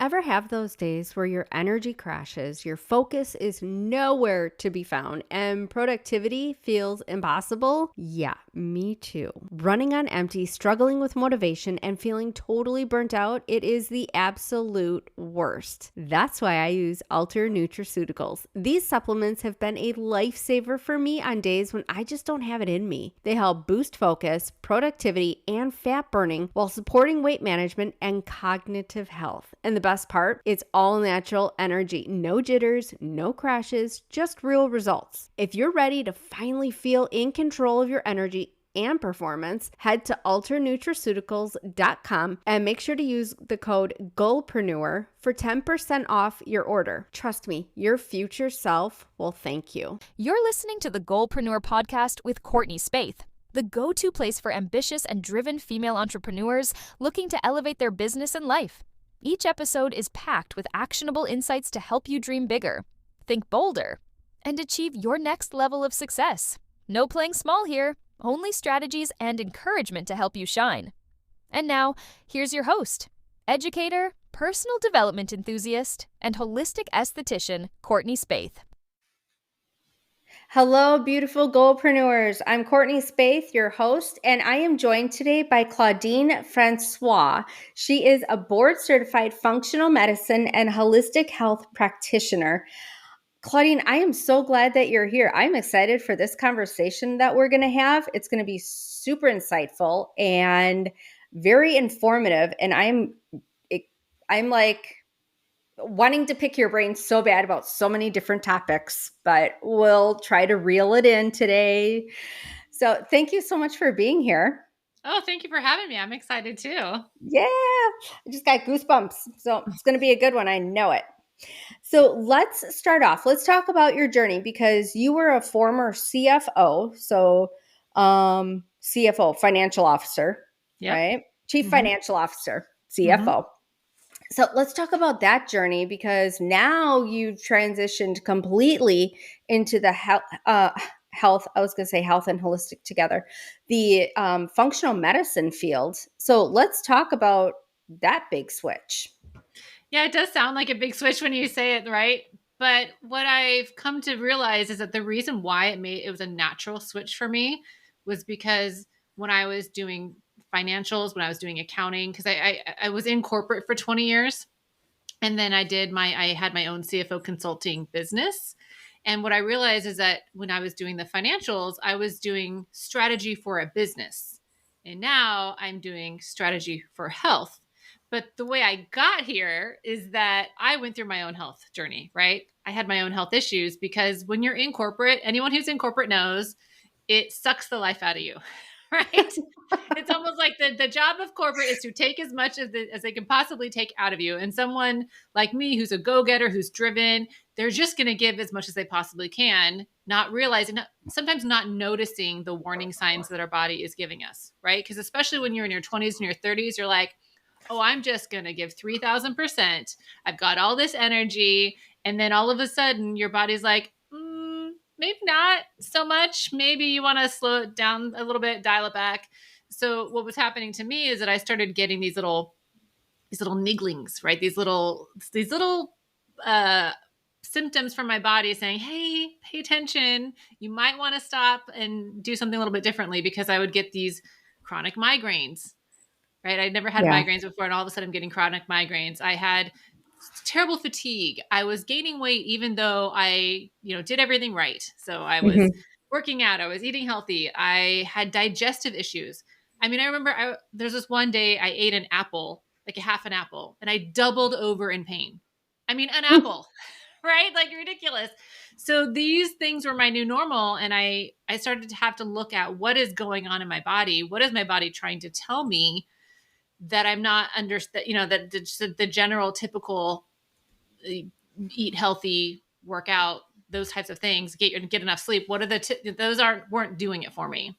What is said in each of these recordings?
ever have those days where your energy crashes, your focus is nowhere to be found, and productivity feels impossible? Yeah, me too. Running on empty, struggling with motivation, and feeling totally burnt out, it is the absolute worst. That's why I use Alter Nutraceuticals. These supplements have been a lifesaver for me on days when I just don't have it in me. They help boost focus, productivity, and fat burning while supporting weight management and cognitive health. And the best part, it's all natural energy. No jitters, no crashes, just real results. If you're ready to finally feel in control of your energy and performance, head to alternutraceuticals.com and make sure to use the code GOALPRENEUR for 10% off your order. Trust me, your future self will thank you. You're listening to the Goalpreneur podcast with Courtney Spaeth, the go-to place for ambitious and driven female entrepreneurs looking to elevate their business and life. Each episode is packed with actionable insights to help you dream bigger, think bolder, and achieve your next level of success. No playing small here, only strategies and encouragement to help you shine. And now, here's your host, educator, personal development enthusiast, and holistic esthetician, Courtney Spaeth. Hello, beautiful goalpreneurs. I'm Courtney Spaeth, your host, and I am joined today by Claudine Francois. She is a board-certified functional medicine and holistic health practitioner. Claudine, I am so glad that you're here. I'm excited for this conversation that we're going to have. It's going to be super insightful and very informative, and I'm like wanting to pick your brain so bad about so many different topics, but we'll try to reel it in today. So thank you so much for being here. Oh, thank you for having me. I'm excited too. Yeah, I just got goosebumps. So it's going to be a good one. I know it. So let's start off. Let's talk about your journey because you were a former CFO. So CFO, financial officer, right? Chief Financial Officer, CFO. So let's talk about that journey because now you've transitioned completely into the health. I was going to say health and holistic together, the functional medicine field. So let's talk about that big switch. Yeah, it does sound like a big switch when you say it, right? But what I've come to realize is that the reason why it was a natural switch for me was because when I was doing financials, when I was doing accounting, because I was in corporate for 20 years. And then I had my own CFO consulting business. And what I realized is that when I was doing the financials, I was doing strategy for a business. And now I'm doing strategy for health. But the way I got here is that I went through my own health journey, right? I had my own health issues because when you're in corporate, anyone who's in corporate knows it sucks the life out of you, right? It's almost like the job of corporate is to take as much as they can possibly take out of you. And someone like me, who's a go-getter, who's driven, they're just going to give as much as they possibly can, not realizing, sometimes not noticing the warning signs that our body is giving us, right? Because especially when you're in your 20s and your 30s, you're like, oh, I'm just going to give 3,000%. I've got all this energy. And then all of a sudden your body's like, maybe not so much. Maybe you want to slow it down a little bit, dial it back. So what was happening to me is that I started getting these little nigglings, right? These little symptoms from my body saying, hey, pay attention. You might want to stop and do something a little bit differently, because I would get these chronic migraines, right? I'd never had migraines before. And all of a sudden I'm getting chronic migraines. I had terrible fatigue. I was gaining weight, even though I, did everything right. So I was working out, I was eating healthy. I had digestive issues. I mean, I remember there's this one day I ate an apple, like a half an apple, and I doubled over in pain. I mean, an apple, right? Like ridiculous. So these things were my new normal. And I started to have to look at what is going on in my body. What is my body trying to tell me that I'm not that the general typical eat healthy, work out, those types of things, get enough sleep. What are those weren't doing it for me.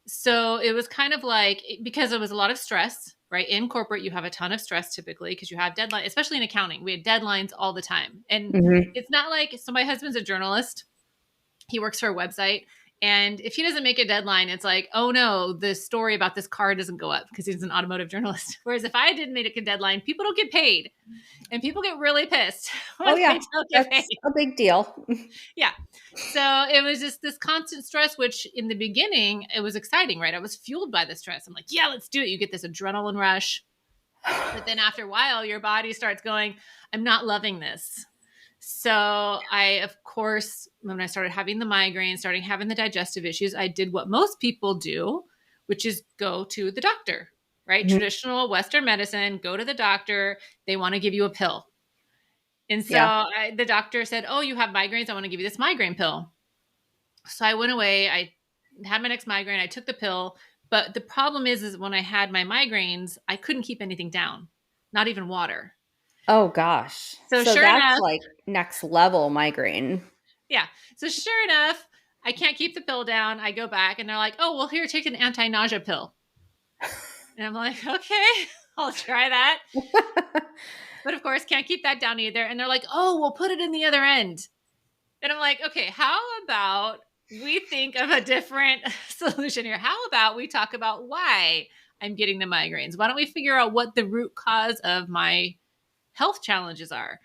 So it was kind of like, because there was a lot of stress, right? In corporate, you have a ton of stress typically because you have deadlines, especially in accounting. We had deadlines all the time. And it's not like, so my husband's a journalist. He works for a website. And if he doesn't make a deadline, it's like, oh no, the story about this car doesn't go up because he's an automotive journalist. Whereas if I didn't make a deadline, people don't get paid. And people get really pissed when Oh yeah, they don't get that's paid. a big deal. Yeah. So it was just this constant stress, which in the beginning, it was exciting, right? I was fueled by the stress. I'm like, yeah, let's do it. You get this adrenaline rush. But then after a while, your body starts going, I'm not loving this. So I, of course, when I started having the migraines, starting having the digestive issues, I did what most people do, which is go to the doctor, right? Mhm. Traditional Western medicine, go to the doctor. They want to give you a pill. And so Yeah. the doctor said, oh, you have migraines. I want to give you this migraine pill. So I went away. I had my next migraine. I took the pill. But the problem is when I had my migraines, I couldn't keep anything down, not even water. Oh gosh. So So sure that's enough, like next level migraine. yeah. So sure enough, I can't keep the pill down. I go back and they're like, oh, well, here, take an anti-nausea pill. And I'm like, okay, I'll try that. But of course, can't keep that down either. And they're like, oh, we'll put it in the other end. And I'm like, okay, how about we think of a different solution here? How about we talk about why I'm getting the migraines? Why don't we figure out what the root cause of my health challenges are?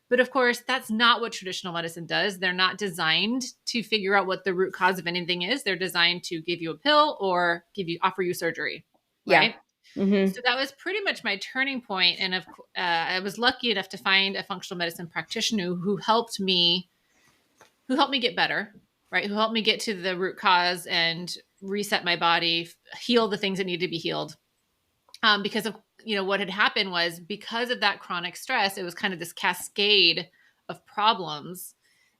But of course, that's not what traditional medicine does. They're not designed to figure out what the root cause of anything is. They're designed to give you a pill or offer you surgery, Yeah. right? Hmm. So that was pretty much my turning point. And I was lucky enough to find a functional medicine practitioner who helped me get better, right? Who helped me get to the root cause and reset my body, heal the things that need to be healed. Because of, what had happened was because of that chronic stress, it was kind of this cascade of problems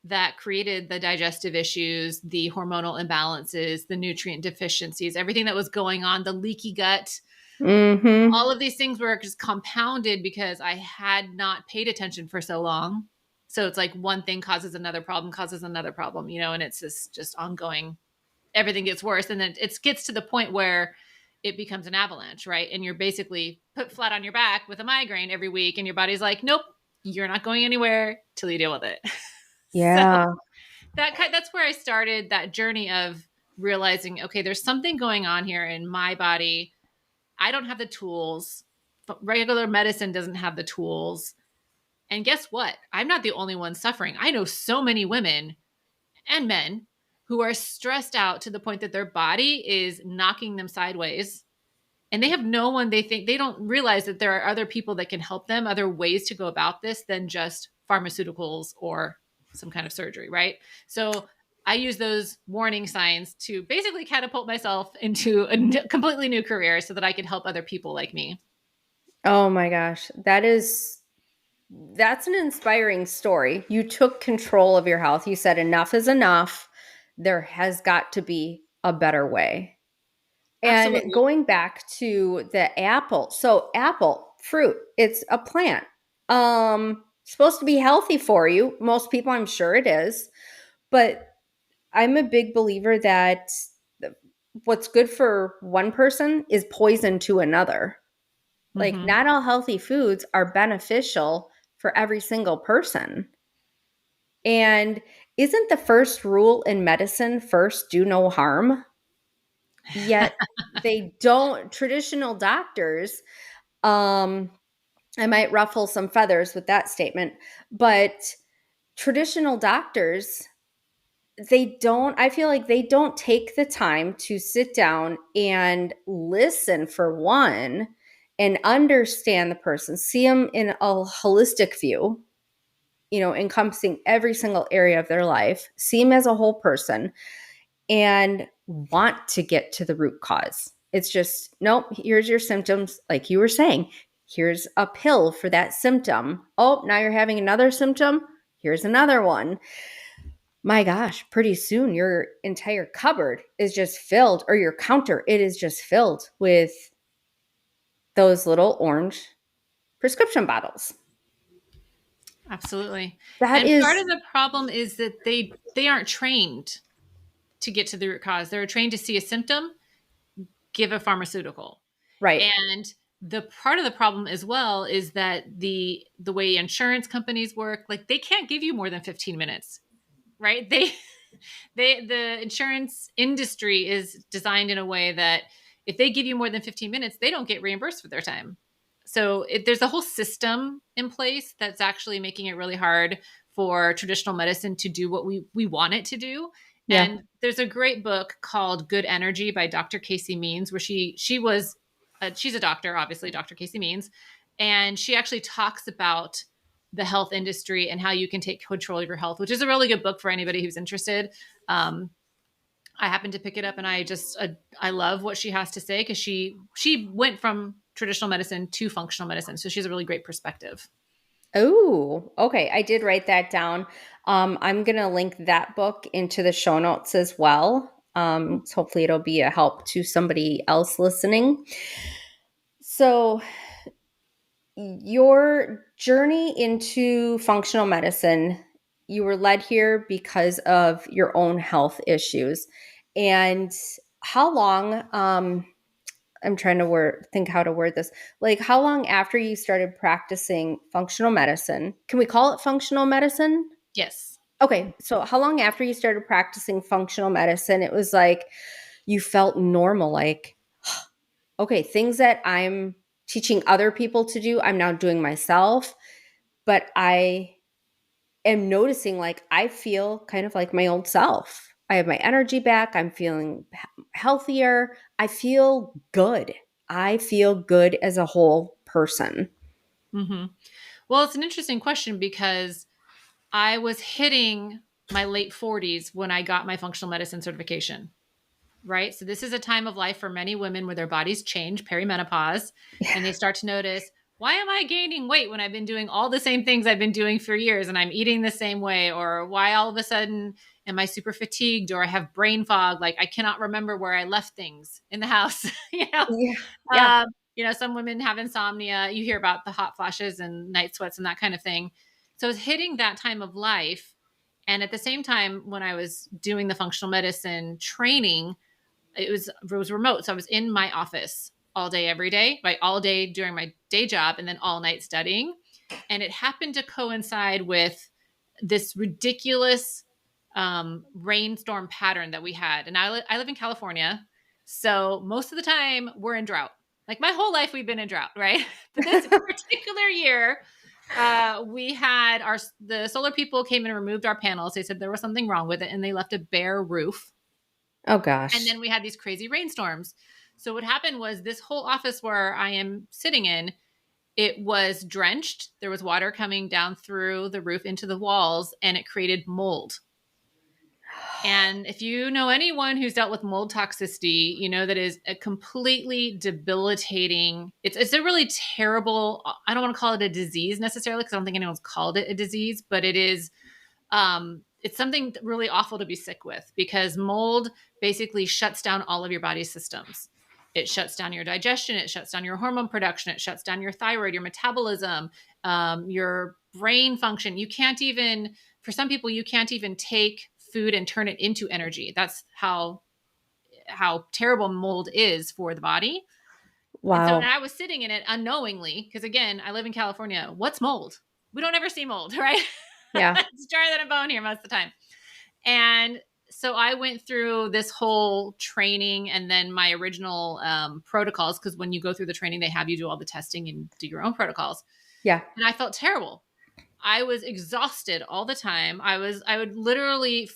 that created the digestive issues, the hormonal imbalances, the nutrient deficiencies, everything that was going on, the leaky gut. Hmm. All of these things were just compounded because I had not paid attention for so long. So it's like one thing causes another problem, and it's just ongoing. Everything gets worse. And then it gets to the point where it becomes an avalanche, right? And you're basically put flat on your back with a migraine every week. And your body's like, nope, you're not going anywhere till you deal with it. So Yeah. that's where I started that journey of realizing, okay, there's something going on here in my body. I don't have the tools. Regular medicine doesn't have the tools. And guess what? I'm not the only one suffering. I know so many women and men who are stressed out to the point that their body is knocking them sideways. And they have no one, they don't realize that there are other people that can help them, other ways to go about this than just pharmaceuticals or some kind of surgery, right? So I use those warning signs to basically catapult myself into a completely new career so that I can help other people like me. Oh my gosh. That's an inspiring story. You took control of your health. You said enough is enough. There has got to be a better way. And Absolutely. going back to the apple. So apple, fruit, it's a plant. Supposed to be healthy for you. Most people, I'm sure it is. But I'm a big believer that what's good for one person is poison to another. Like, Mm-hmm. not all healthy foods are beneficial for every single person. And isn't the first rule in medicine first do no harm? Yet they don't, traditional doctors, um, I might ruffle some feathers with that statement, but traditional doctors, I feel like they don't take the time to sit down and listen for one and understand the person, see them in a holistic view, encompassing every single area of their life, see them as a whole person, and want to get to the root cause. It's just, nope, here's your symptoms. Like you were saying, here's a pill for that symptom. Oh, now you're having another symptom. Here's another one. My gosh, pretty soon your entire cupboard is just filled, or your counter, it is just filled with those little orange prescription bottles. Absolutely. That And part is of the problem is that they aren't trained to get to the root cause. They're trained to see a symptom, give a pharmaceutical. right. And the part of the problem as well is that the way insurance companies work, like they can't give you more than 15 minutes, right? The insurance industry is designed in a way that if they give you more than 15 minutes, they don't get reimbursed for their time. So there's a whole system in place that's actually making it really hard for traditional medicine to do what we want it to do. Yeah. And there's a great book called Good Energy by Dr. Casey Means, where she's a doctor, obviously, Dr. Casey Means, and she actually talks about the health industry and how you can take control of your health, which is a really good book for anybody who's interested. Um, I happened to pick it up, and I love what she has to say, because she went from traditional medicine to functional medicine, so she has a really great perspective. Oh, okay. I did write that down. I'm going to link that book into the show notes as well. So hopefully it'll be a help to somebody else listening. So, your journey into functional medicine, you were led here because of your own health issues. And how long, I'm trying to think how to word this. Like, how long after you started practicing functional medicine, can we call it functional medicine? Yes. Okay. So, how long after you started practicing functional medicine, it was like you felt normal, like, okay, things that I'm teaching other people to do, I'm now doing myself, but I am noticing like I feel kind of like my old self. I have my energy back. I'm feeling healthier. I feel good. I feel good as a whole person. Mm-hmm. Well, it's an interesting question, because I was hitting my late 40s when I got my functional medicine certification. Right. So this is a time of life for many women where their bodies change, perimenopause, and they start to notice, why am I gaining weight when I've been doing all the same things I've been doing for years and I'm eating the same way? Or why all of a sudden am I super fatigued, or I have brain fog? Like I cannot remember where I left things in the house. Yeah. Yeah. Um, some women have insomnia. You hear about the hot flashes and night sweats and that kind of thing. So it's hitting that time of life. And at the same time, when I was doing the functional medicine training, it was remote. So I was in my office all day, every day, right? All day during my day job, and then all night studying. And it happened to coincide with this ridiculous rainstorm pattern that we had. And I live in California. So most of the time we're in drought. Like my whole life we've been in drought, right? But this particular year, we had the solar people came and removed our panels. They said there was something wrong with it, and they left a bare roof. Oh And gosh. then we had these crazy rainstorms. So what happened was, this whole office where I am sitting in, it was drenched. There was water coming down through the roof into the walls, and it created mold. And if you know anyone who's dealt with mold toxicity, you know that is a completely debilitating. It's a really terrible. I don't want to call it a disease necessarily, because I don't think anyone's called it a disease, but it is. It's something really awful to be sick with, because mold basically shuts down all of your body's systems. It shuts down your digestion. It shuts down your hormone production. It shuts down your thyroid, your metabolism, your brain function. You can't even, for some people, you can't even take food and turn it into energy. That's how terrible mold is for the body. And so, and Wow. I was sitting in it unknowingly, because again, I live in California. What's mold? We don't ever see mold, right? Yeah. It's drier than a bone here most of the time. And so I went through this whole training, and then my original protocols, because when you go through the training, they have you do all the testing and do your own protocols. Yeah. And I felt terrible. I was exhausted all the time. I would literally,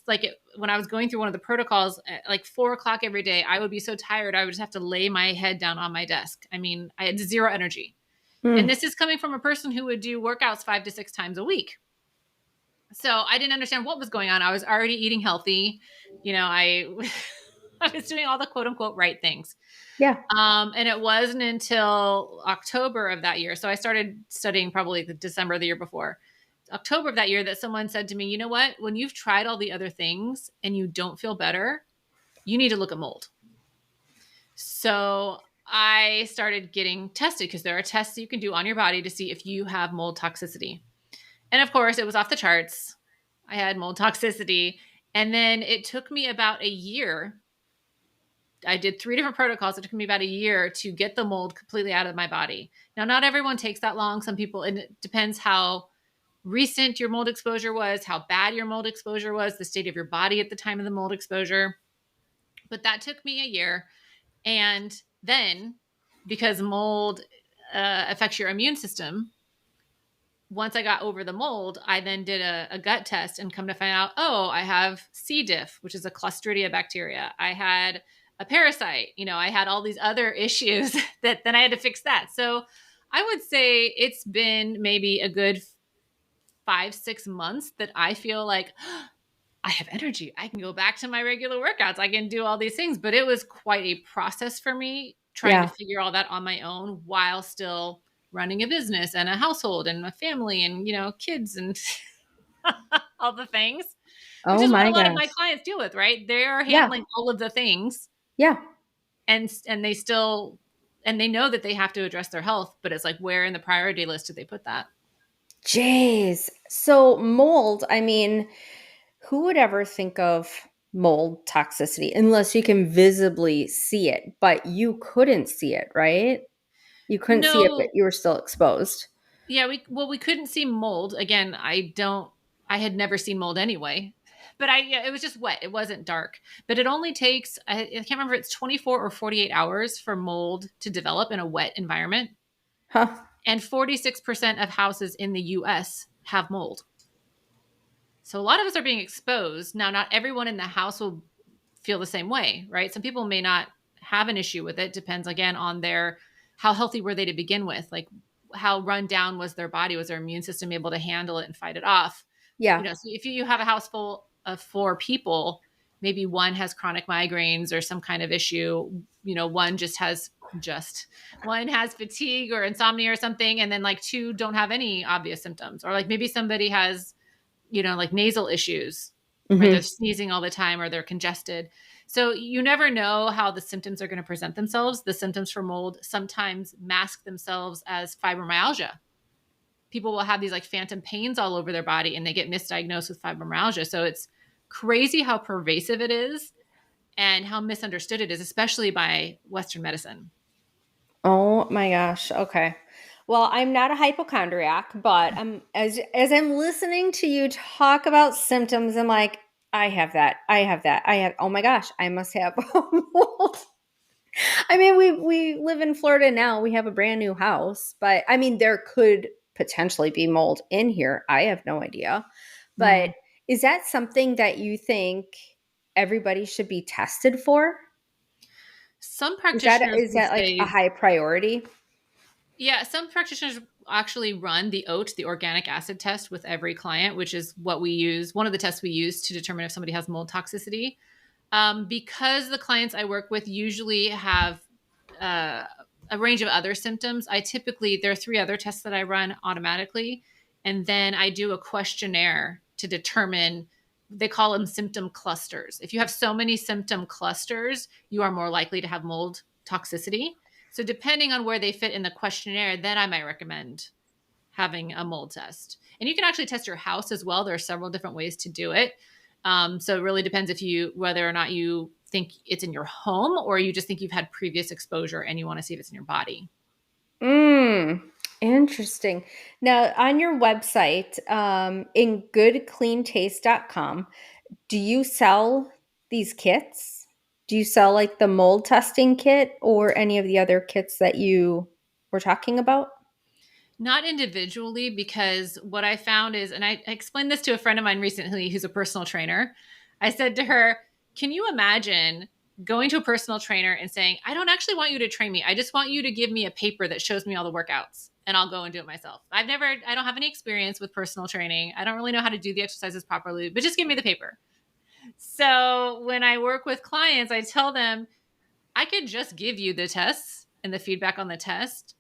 when I was going through one of the protocols at like 4 o'clock every day, I would be so tired. I would just have to lay my head down on my desk. I mean, I had zero energy. And Mm. this is coming from a person who would do workouts 5 to 6 times a week. So I didn't understand what was going on. I was already eating healthy. I I was doing all the quote unquote right things. Yeah. And it wasn't until October of that year. So I started studying probably the December of the year before. October of that year, that someone said to me, you know what? When you've tried all the other things and you don't feel better, you need to look at mold. So I started getting tested, because there are tests you can do on your body to see if you have mold toxicity. And of course, it was off the charts. I had mold toxicity. And then it took me about a year. I did 3 different protocols. It took me about a year to get the mold completely out of my body. Now, not everyone takes that long. Some people, and it depends how recent your mold exposure was, how bad your mold exposure was, the state of your body at the time of the mold exposure. But that took me a year. And then, because mold affects your immune system, once I got over the mold, I then did a gut test and come to find out, oh, I have C. diff, which is a Clostridia bacteria. I had a parasite. I had all these other issues that then I had to fix that. So I would say it's been maybe a good 5-6 months that I feel like I have energy. I can go back to my regular workouts. I can do all these things. But it was quite a process for me trying to Yeah. figure all that on my own while still running a business and a household and a family and, kids and all the things, which Oh is what my a lot of my gosh. clients deal with, right? They are Yeah. handling all of the things Yeah. and they still, and they know that they have to address their health, but it's like, where in the priority list do they put that? Jeez. So mold, I mean, who would ever think of mold toxicity unless you can visibly see it, but you couldn't see it, right? You couldn't see it, but No. you were still exposed. Yeah, we couldn't see mold. Again, I had never seen mold anyway. But yeah, it was just wet. It wasn't dark. But it only takes I can't remember if it's 24 or 48 hours for mold to develop in a wet environment. Huh. And 46% of houses in the US have mold. So a lot of us are being exposed. Now, not everyone in the house will feel the same way, right? Some people may not have an issue with it. Depends again on their how healthy were they to begin with, like how run down was their body, was their immune system able to handle it and fight it off. Yeah. So if you have a house full of 4 people, maybe one has chronic migraines or some kind of issue. One has fatigue or insomnia or something, and then like 2 don't have any obvious symptoms, or like maybe somebody has like nasal issues, right? They're Hmm. sneezing all the time or they're congested. So you never know how the symptoms are going to present themselves. The symptoms for mold sometimes mask themselves as fibromyalgia. People will have these like phantom pains all over their body and they get misdiagnosed with fibromyalgia. So it's crazy how pervasive it is and how misunderstood it is, especially by Western medicine. Oh my gosh. Okay. Well, I'm not a hypochondriac, but as I'm listening to you talk about symptoms, I'm like, I have that. I have that. I have. Oh my gosh, I must have mold. I mean, we live in Florida now. We have a brand new house, but I mean, there could potentially be mold in here. I have no idea. But Mm. is that something that you think everybody should be tested for? Some Is that practitioners is would that like a say, high priority? yeah, some practitioners actually run the OAT, the organic acid test, with every client, which is what we use. One of the tests we use to determine if somebody has mold toxicity. Because the clients I work with usually have uh, a range of other symptoms, there are 3 other tests that I run automatically. And then I do a questionnaire to determine, they call them symptom clusters. If you have so many symptom clusters, you are more likely to have mold toxicity. So depending on where they fit in the questionnaire, then I might recommend having a mold test. And you can actually test your house as well. There are several different ways to do it. So it really depends whether or not you think it's in your home or you just think you've had previous exposure and you want to see if it's in your body. Mm, interesting. Now, on your website, in goodcleantaste.com, do you sell these kits? Do you sell like the mold testing kit or any of the other kits that you were talking about? Not individually, because what I found is, and I explained this to a friend of mine recently who's a personal trainer. I said to her, can you imagine going to a personal trainer and saying, I don't actually want you to train me. I just want you to give me a paper that shows me all the workouts and I'll go and do it myself. I don't have any experience with personal training. I don't really know how to do the exercises properly, but just give me the paper. So when I work with clients, I tell them, I could just give you the tests and the feedback on the test,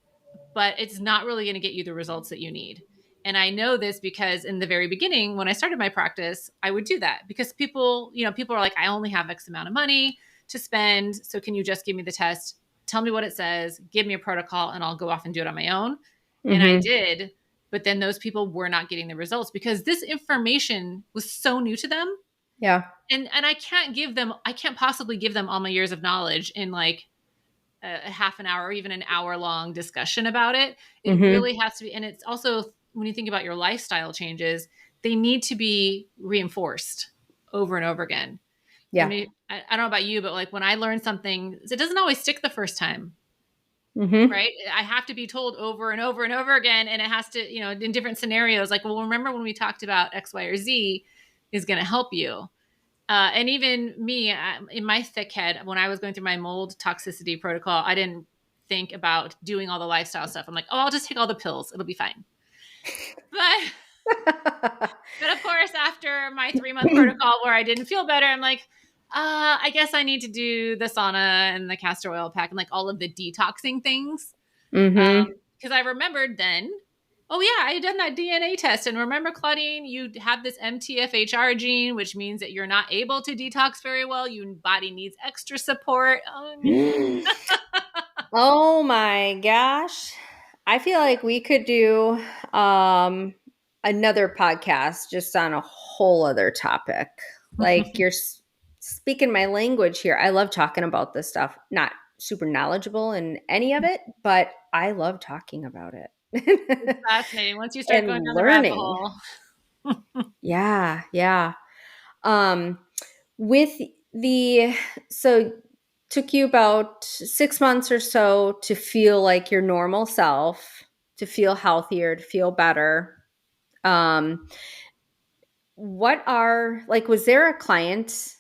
but it's not really going to get you the results that you need. And I know this because in the very beginning, when I started my practice, I would do that because people are like, I only have X amount of money to spend. So can you just give me the test? Tell me what it says, give me a protocol, and I'll go off and do it on my own. And I Mm-hmm. did. But then those people were not getting the results because this information was so new to them. Yeah. And I can't possibly give them all my years of knowledge in like a half an hour or even an hour long discussion about it. It Mm-hmm. really has to be. And it's also when you think about your lifestyle changes, they need to be reinforced over and over again. Yeah. I don't know about you, but like when I learn something, it doesn't always stick the first time. Mm-hmm. Right. I have to be told over and over and over again. And it has to, in different scenarios, like, well, remember when we talked about X, Y, or Z is going to help you. And even me, in my thick head, when I was going through my mold toxicity protocol, I didn't think about doing all the lifestyle stuff. I'm like, oh, I'll just take all the pills. It'll be fine. But of course, after my 3-month protocol where I didn't feel better, I'm like, I guess I need to do the sauna and the castor oil pack and like all of the detoxing things. Mm-hmm. Because I remembered then, oh yeah, I had done that DNA test. And remember, Claudine, you have this MTFHR gene, which means that you're not able to detox very well. Your body needs extra support. Oh my gosh. I feel like we could do another podcast just on a whole other topic. Like you're speaking my language here. I love talking about this stuff. Not super knowledgeable in any of it, but I love talking about it. It's fascinating once you start And going down the rabbit learning. hole. Yeah, yeah. Um, with so took you about 6 months or so to feel like your normal self, to feel healthier, to feel better. Was there a client,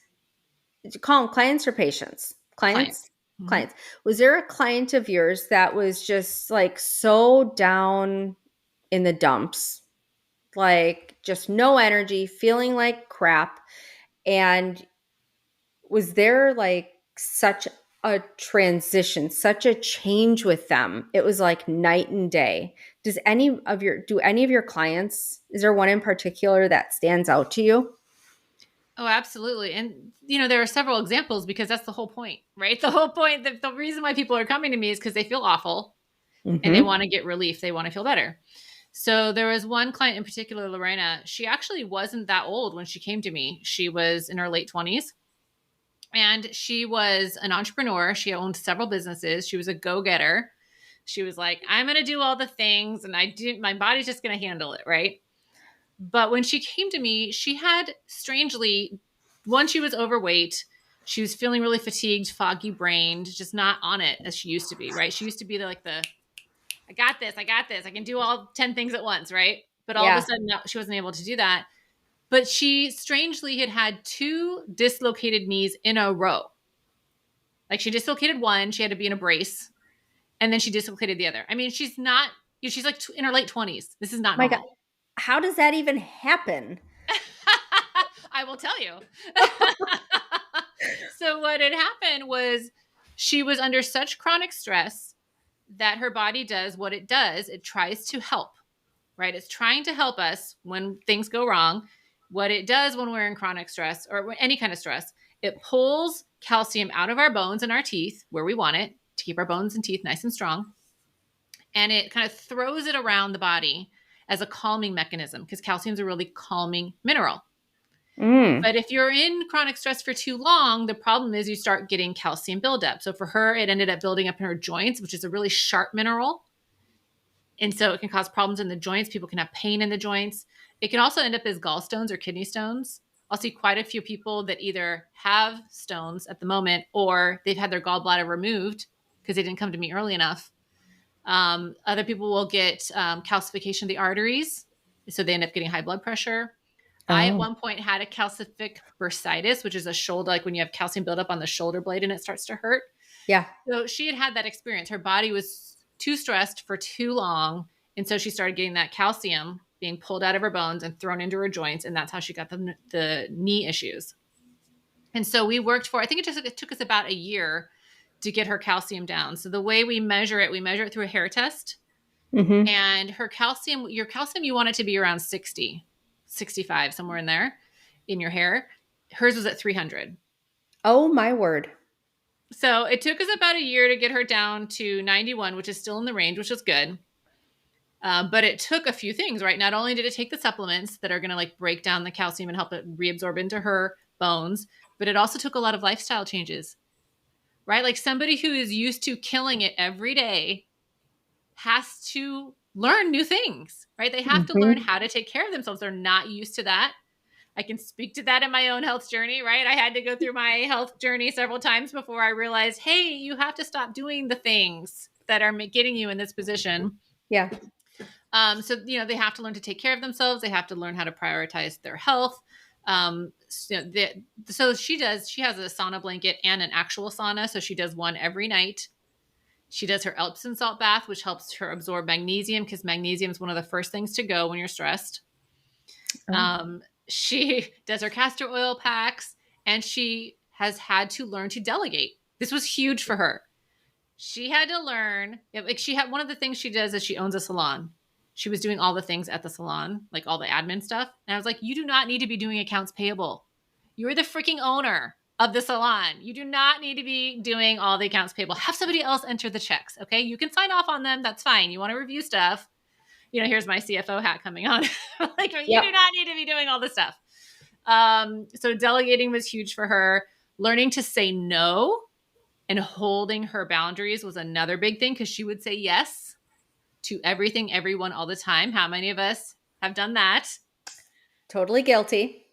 did you call them clients or patients? Clients? Mm-hmm. Clients. Was there a client of yours that was just like so down in the dumps, like just no energy, feeling like crap? And was there like such a transition, such a change with them? It was like night and day. Do any of your clients, is there one in particular that stands out to you? Oh, absolutely. And, there are several examples because that's the whole point, right? The whole point, the reason why people are coming to me is because they feel awful and they want to get relief. They want to feel better. So there was one client in particular, Lorena. She actually wasn't that old when she came to me. She was in her late 20s and she was an entrepreneur. She owned several businesses. She was a go-getter. She was like, I'm going to do all the things and my body's just going to handle it, right? But when she came to me, she had strangely, one, she was overweight. She was feeling really fatigued, foggy brained, just not on it as she used to be, right? She used to be I got this, I can do all 10 things at once, right? But all of a sudden, no, she wasn't able to do that. But she strangely had 2 dislocated knees in a row. Like she dislocated one, she had to be in a brace, and then she dislocated the other. I mean, she's like in her late 20s. This is not My normal. God, how does that even happen? I will tell you. So what had happened was she was under such chronic stress that her body does what it does. It tries to help, right? It's trying to help us when things go wrong. What it does when we're in chronic stress or any kind of stress, it pulls calcium out of our bones and our teeth where we want it to keep our bones and teeth nice and strong. And it kind of throws it around the body as a calming mechanism because calcium is a really calming mineral. But if you're in chronic stress for too long, the problem is you start getting calcium buildup. So for her, it ended up building up in her joints, which is a really sharp mineral. And so it can cause problems in the joints. People can have pain in the joints. It can also end up as gallstones or kidney stones. I'll see quite a few people that either have stones at the moment or they've had their gallbladder removed because they didn't come to me early enough. Other people will get calcification of the arteries. So they end up getting high blood pressure. I, at one point, had a calcific bursitis, which is a shoulder, like when you have calcium buildup on the shoulder blade and it starts to hurt. Yeah. So she had that experience. Her body was too stressed for too long. And so she started getting that calcium being pulled out of her bones and thrown into her joints. And that's how she got the knee issues. And so we worked I think it took us about a year to get her calcium down. So the way we measure it through a hair test. Mm-hmm. And your calcium, you want it to be around 60. 65, somewhere in there in your hair. Hers was at 300. Oh my word. So it took us about a year to get her down to 91, which is still in the range, which is good. But it took a few things, right? Not only did it take the supplements that are going to like break down the calcium and help it reabsorb into her bones, but it also took a lot of lifestyle changes, right? Like somebody who is used to killing it every day has to learn new things, right? They have to learn how to take care of themselves. They're not used to that. I can speak to that in my own health journey, right? I had to go through my health journey several times before I realized, hey, you have to stop doing the things that are getting you in this position. Yeah. So, they have to learn to take care of themselves. They have to learn how to prioritize their health. So she has a sauna blanket and an actual sauna. So she does one every night. She does her Epsom salt bath, which helps her absorb magnesium, because magnesium is one of the first things to go when you're stressed. She does her castor oil packs, and she has had to learn to delegate. This was huge for her. She had to learn, one of the things she does is she owns a salon. She was doing all the things at the salon, like all the admin stuff. And I was like, you do not need to be doing accounts payable. You're the freaking owner of the salon. You do not need to be doing all the accounts payable. Have somebody else enter the checks. Okay. You can sign off on them. That's fine. You want to review stuff. Here's my CFO hat coming on. Like, you do not need to be doing all this stuff. So delegating was huge for her. Learning to say no and holding her boundaries was another big thing, because she would say yes to everything, everyone, all the time. How many of us have done that? Totally guilty.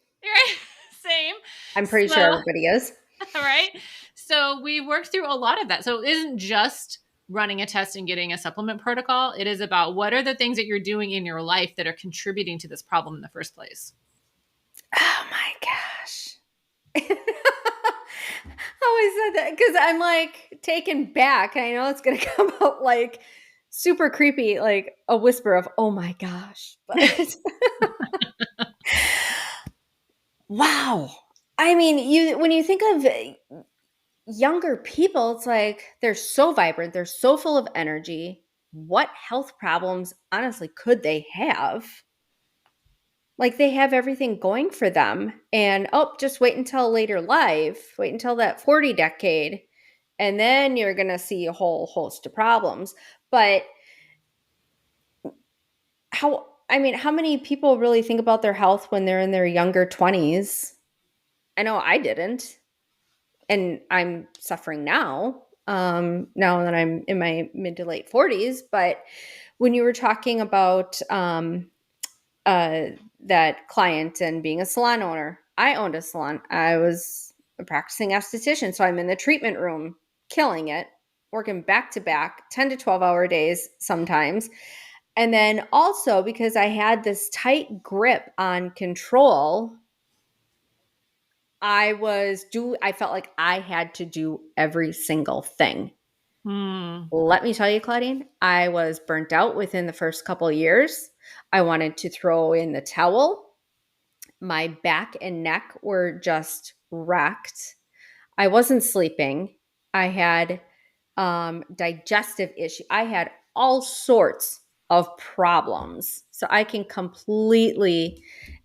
Same. I'm pretty sure everybody is. Right? So we worked through a lot of that. So it isn't just running a test and getting a supplement protocol. It is about what are the things that you're doing in your life that are contributing to this problem in the first place. Oh my gosh. I always said that because I'm like taken back. I know it's going to come out like super creepy, like a whisper of, oh my gosh. But wow. I mean, when you think of younger people, it's like they're so vibrant, they're so full of energy. What health problems, honestly, could they have? Like, they have everything going for them. And just wait until later life, wait until that 40 decade, and then you're going to see a whole host of problems. But how many people really think about their health when they're in their younger 20s? I know I didn't. And I'm suffering now, now that I'm in my mid to late 40s. But when you were talking about that client and being a salon owner, I owned a salon. I was a practicing esthetician. So I'm in the treatment room, killing it, working back to back, 10 to 12-hour days sometimes. And then also, because I had this tight grip on control, I felt like I had to do every single thing. Let me tell you, Claudine, I was burnt out within the first couple of years. I wanted to throw in the towel. My back and neck were just wrecked. I wasn't sleeping. I had digestive issues. I had all sorts of problems. So I can completely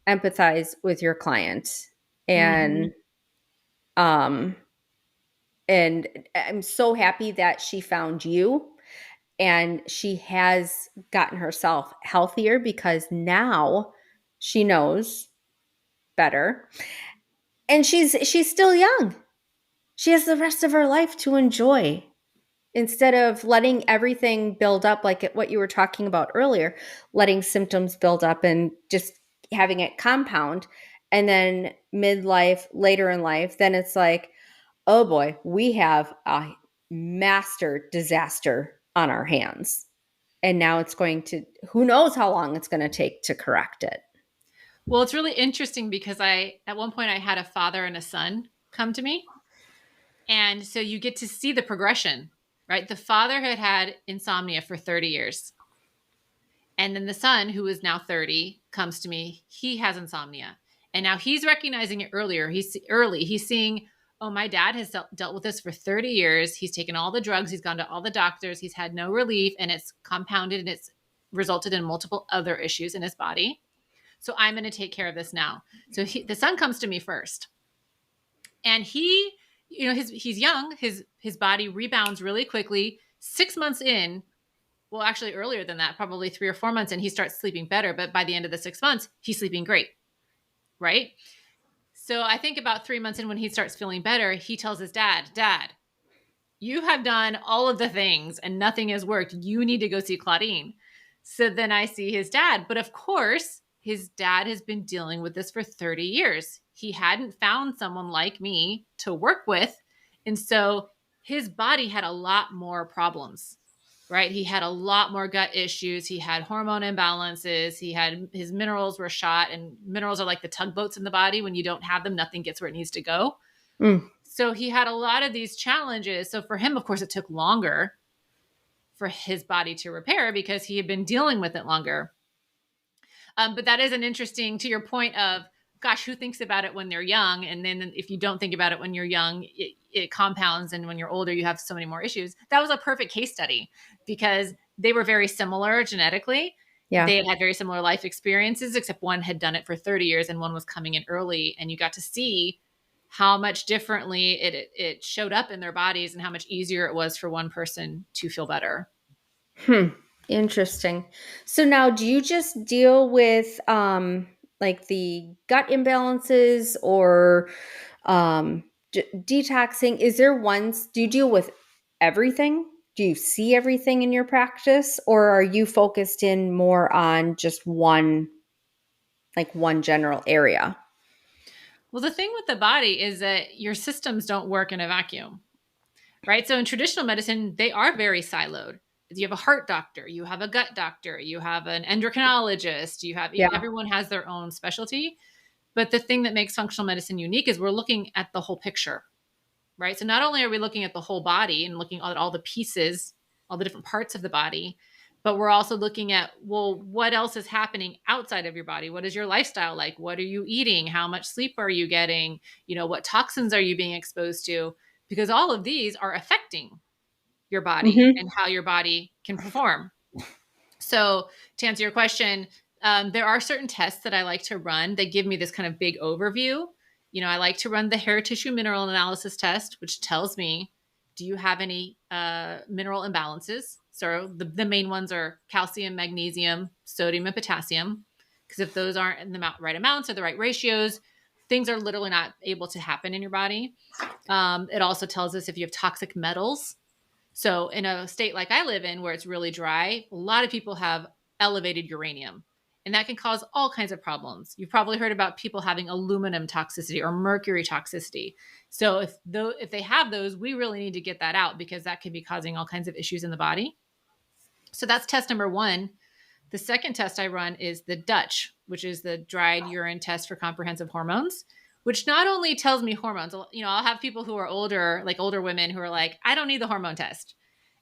empathize with your client. And and I'm so happy that she found you, and she has gotten herself healthier because now she knows better. And she's still young. She has the rest of her life to enjoy, instead of letting everything build up, like what you were talking about earlier, letting symptoms build up and just having it compound. And then midlife, later in life, then it's like, oh boy, we have a master disaster on our hands. And now it's going to, who knows how long it's going to take to correct it. Well, it's really interesting because at one point I had a father and a son come to me. And so you get to see the progression, right? The father had insomnia for 30 years. And then the son, who is now 30, comes to me. He has insomnia. And now he's recognizing it earlier. He's seeing, oh, my dad has dealt with this for 30 years. He's taken all the drugs. He's gone to all the doctors. He's had no relief, and it's compounded, and it's resulted in multiple other issues in his body. So I'm going to take care of this now. So the son comes to me first, and he, he's young. His body rebounds really quickly. 6 months in, well, actually earlier than that, probably 3 or 4 months in, he starts sleeping better. But by the end of the 6 months, he's sleeping great. Right? So I think about 3 months in, when he starts feeling better, he tells his dad, you have done all of the things and nothing has worked. You need to go see Claudine. So then I see his dad. But of course, his dad has been dealing with this for 30 years. He hadn't found someone like me to work with. And so his body had a lot more problems, right? He had a lot more gut issues. He had hormone imbalances. He had his minerals were shot, and minerals are like the tugboats in the body. When you don't have them, nothing gets where it needs to go. Mm. So he had a lot of these challenges. So for him, of course, it took longer for his body to repair because he had been dealing with it longer. But that is an interesting, to your point of, gosh, who thinks about it when they're young? And then if you don't think about it when you're young, it compounds. And when you're older, you have so many more issues. That was a perfect case study because they were very similar genetically. Yeah. They had very similar life experiences, except one had done it for 30 years and one was coming in early. And you got to see how much differently it showed up in their bodies and how much easier it was for one person to feel better. Interesting. So now do you just deal with like the gut imbalances or detoxing? Is there ones, do you deal with everything? Do you see everything in your practice, or are you focused in more on just one, like one general area? Well, the thing with the body is that your systems don't work in a vacuum, right? So in traditional medicine, they are very siloed. You have a heart doctor, you have a gut doctor, you have an endocrinologist, Yeah. everyone has their own specialty. But the thing that makes functional medicine unique is we're looking at the whole picture, right? So not only are we looking at the whole body and looking at all the pieces, all the different parts of the body, but we're also looking at, well, what else is happening outside of your body? What is your lifestyle like? What are you eating? How much sleep are you getting? What toxins are you being exposed to? Because all of these are affecting your body Hmm. and how your body can perform. So to answer your question, there are certain tests that I like to run that give me this kind of big overview. I like to run the hair tissue mineral analysis test, which tells me, do you have any mineral imbalances? So the main ones are calcium, magnesium, sodium, and potassium. Because if those aren't in the right amounts or the right ratios, things are literally not able to happen in your body. It also tells us if you have toxic metals. So in a state like I live in where it's really dry, a lot of people have elevated uranium, and that can cause all kinds of problems. You've probably heard about people having aluminum toxicity or mercury toxicity. So if they have those, we really need to get that out because that can be causing all kinds of issues in the body. So that's test number one. The second test I run is the Dutch, which is the dried urine test for comprehensive hormones, which not only tells me hormones. I'll have people who are older, like older women who are like, I don't need the hormone test.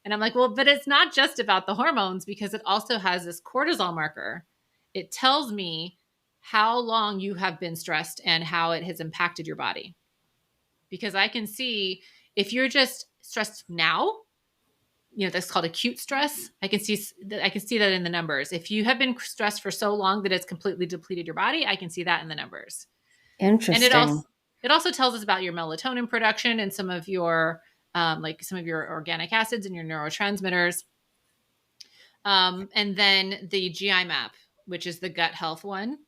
And I'm like, well, but it's not just about the hormones because it also has this cortisol marker. It tells me how long you have been stressed and how it has impacted your body. Because I can see if you're just stressed now, that's called acute stress. I can see that in the numbers. If you have been stressed for so long that it's completely depleted your body, I can see that in the numbers. And Interesting. it also tells us about your melatonin production and some of your some of your organic acids and your neurotransmitters. And then the GI map, which is the gut health one,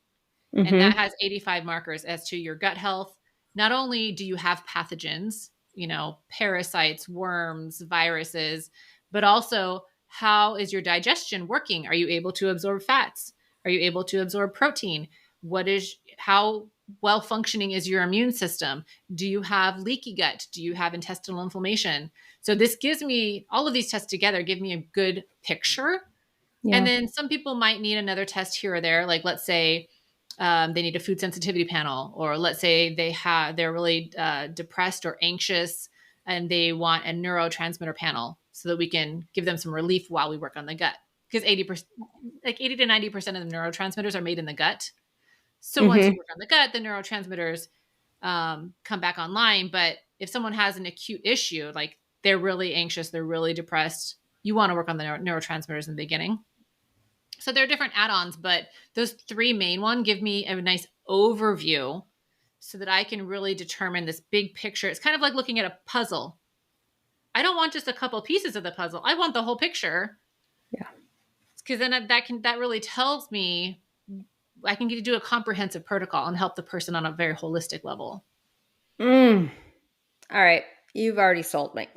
and that Hmm. has 85 markers as to your gut health. Not only do you have pathogens, parasites, worms, viruses, but also how is your digestion working? Are you able to absorb fats? Are you able to absorb protein? How well functioning is your immune system? Do you have leaky gut? Do you have intestinal inflammation? So this gives me, all of these tests together give me a good picture. And Yeah. then some people might need another test here or there. Like let's say they need a food sensitivity panel, or let's say they're really depressed or anxious and they want a neurotransmitter panel so that we can give them some relief while we work on the gut. Because 80%, like 80 to 90% of the neurotransmitters are made in the gut. So once you Hmm. work on the gut, the neurotransmitters come back online. But if someone has an acute issue, like they're really anxious, they're really depressed, you want to work on the neurotransmitters in the beginning. So there are different add-ons, but those three main one give me a nice overview so that I can really determine this big picture. It's kind of like looking at a puzzle. I don't want just a couple pieces of the puzzle. I want the whole picture. Yeah. Because then that really tells me I can do a comprehensive protocol and help the person on a very holistic level. Mm. All right. You've already sold me.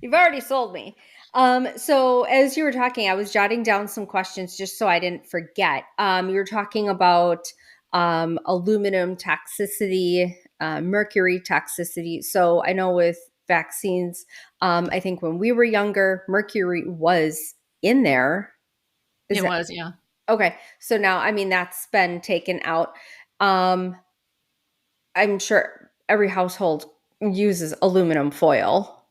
You've already sold me. So as you were talking, I was jotting down some questions just so I didn't forget. You were talking about aluminum toxicity, mercury toxicity. So I know with vaccines, I think when we were younger, mercury was in there. Is It that was, yeah. okay? So now, I mean, that's been taken out. Um, I'm sure every household uses aluminum foil.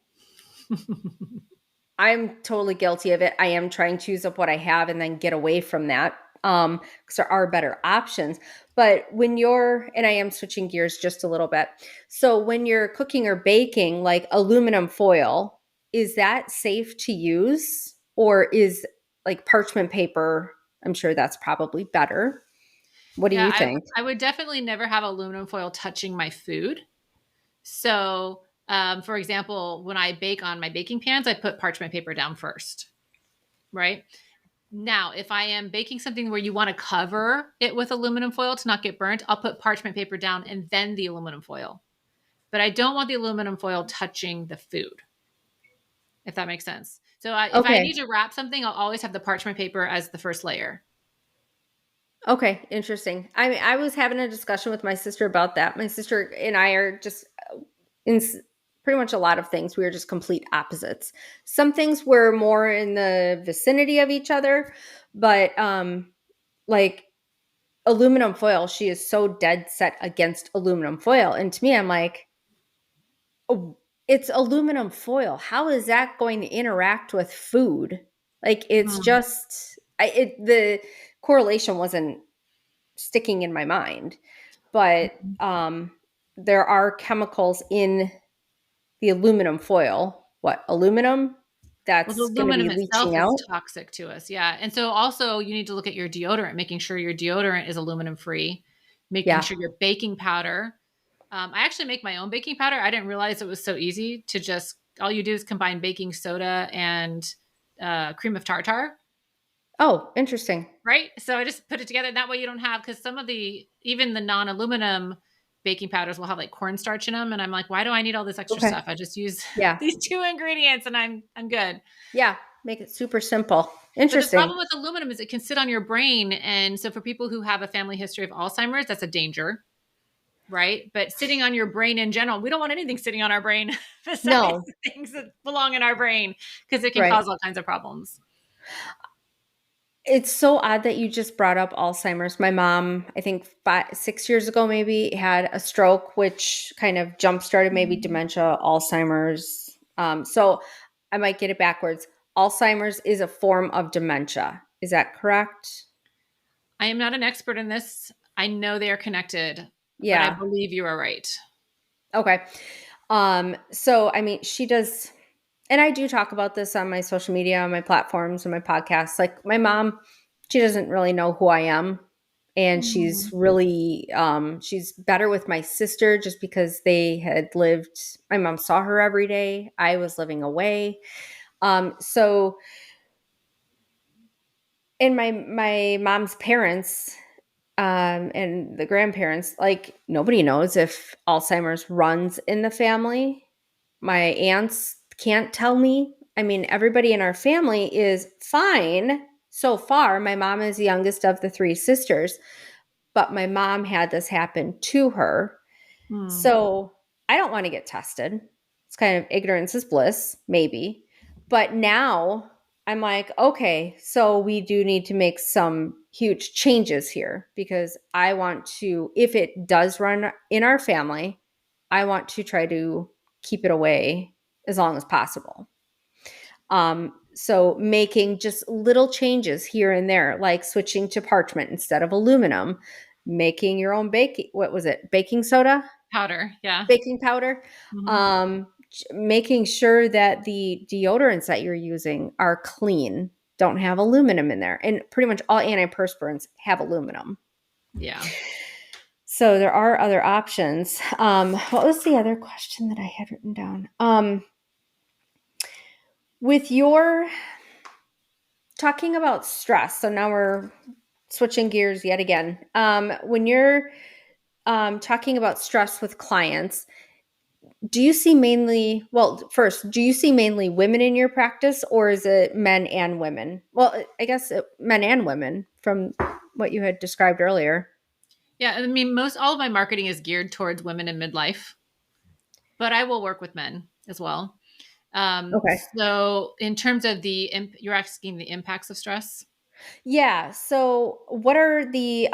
I'm totally guilty of it. I am trying to use up what I have and then get away from that. Because there are better options. But when you're, and I am switching gears just a little bit. So when you're cooking or baking, like aluminum foil, is that safe to use? Or is like parchment paper? I'm sure that's probably better. What do Yeah, you think? I would definitely never have aluminum foil touching my food. So, for example, when I bake on my baking pans, I put parchment paper down first, right? Now, if I am baking something where you want to cover it with aluminum foil to not get burnt, I'll put parchment paper down and then the aluminum foil. But I don't want the aluminum foil touching the food, if that makes sense. So if I Okay. need to wrap something, I'll always have the parchment paper as the first layer. Okay, interesting. I mean, I was having a discussion with my sister about that. My sister and I are just in pretty much a lot of things. We are just complete opposites. Some things we're more in the vicinity of each other, but like aluminum foil, she is so dead set against aluminum foil. And to me, I'm like, oh, it's aluminum foil. How is that going to interact with food? Like it's Hmm. just the correlation wasn't sticking in my mind. But there are chemicals in the aluminum foil. What aluminum? Well, the That's going to be aluminum leaching itself is out. toxic to us. Yeah. And so also you need to look at your deodorant, making sure your deodorant is aluminum free, making Yeah. sure your baking powder. I actually make my own baking powder. I didn't realize it was so easy to just, all you do is combine baking soda and cream of tartar, Oh, interesting. right? So I just put it together. That way you don't have, because some of the, even the non aluminum baking powders will have like cornstarch in them. And I'm like, why do I need all this extra Okay. stuff? I just use Yeah. these two ingredients and I'm good. Yeah. Make it super simple. But the Interesting. problem with aluminum is it can sit on your brain. And so for people who have a family history of Alzheimer's, that's a danger, right? But sitting on your brain in general, we don't want anything sitting on our brain besides No. things that belong in our brain because it can Right. cause all kinds of problems. It's so odd that you just brought up Alzheimer's. My mom, I think 6 years ago, maybe had a stroke, which kind of jump started maybe dementia, Alzheimer's. So I might get it backwards. Alzheimer's is a form of dementia. Is that correct? I am not an expert in this. I know they are connected, but I Yeah. believe you are right. Okay. So I mean, she does, and I do talk about this on my social media, on my platforms, and my podcasts. Like my mom, she doesn't really know who I am. And she's Mm. really she's better with my sister just because they had lived, my mom saw her every day. I was living away. So and my mom's parents and the grandparents, like nobody knows if Alzheimer's runs in the family. My aunts can't tell me. I mean, everybody in our family is fine so far. My mom is the youngest of the three sisters, but my mom had this happen to her. Hmm. So I don't want to get tested. It's kind of ignorance is bliss, maybe. But now I'm like, okay, so we do need to make some huge changes here because I want to, if it does run in our family, I want to try to keep it away as long as possible. So making just little changes here and there, like switching to parchment instead of aluminum, making your own baking, what was it? Baking soda? Powder. Yeah. Baking powder, Hmm. making sure that the deodorants that you're using are clean, don't have aluminum in there. And pretty much all antiperspirants have aluminum. Yeah. So there are other options. What was the other question that I had written down? With your talking about stress, so now we're switching gears yet again. When you're talking about stress with clients, do you see mainly, well, first, do you see mainly women in your practice, or is it men and women? Well, I guess men and women from what you had described earlier. Yeah, I mean, most all of my marketing is geared towards women in midlife, but I will work with men as well. Okay. So in terms of you're asking the impacts of stress. Yeah. So what are the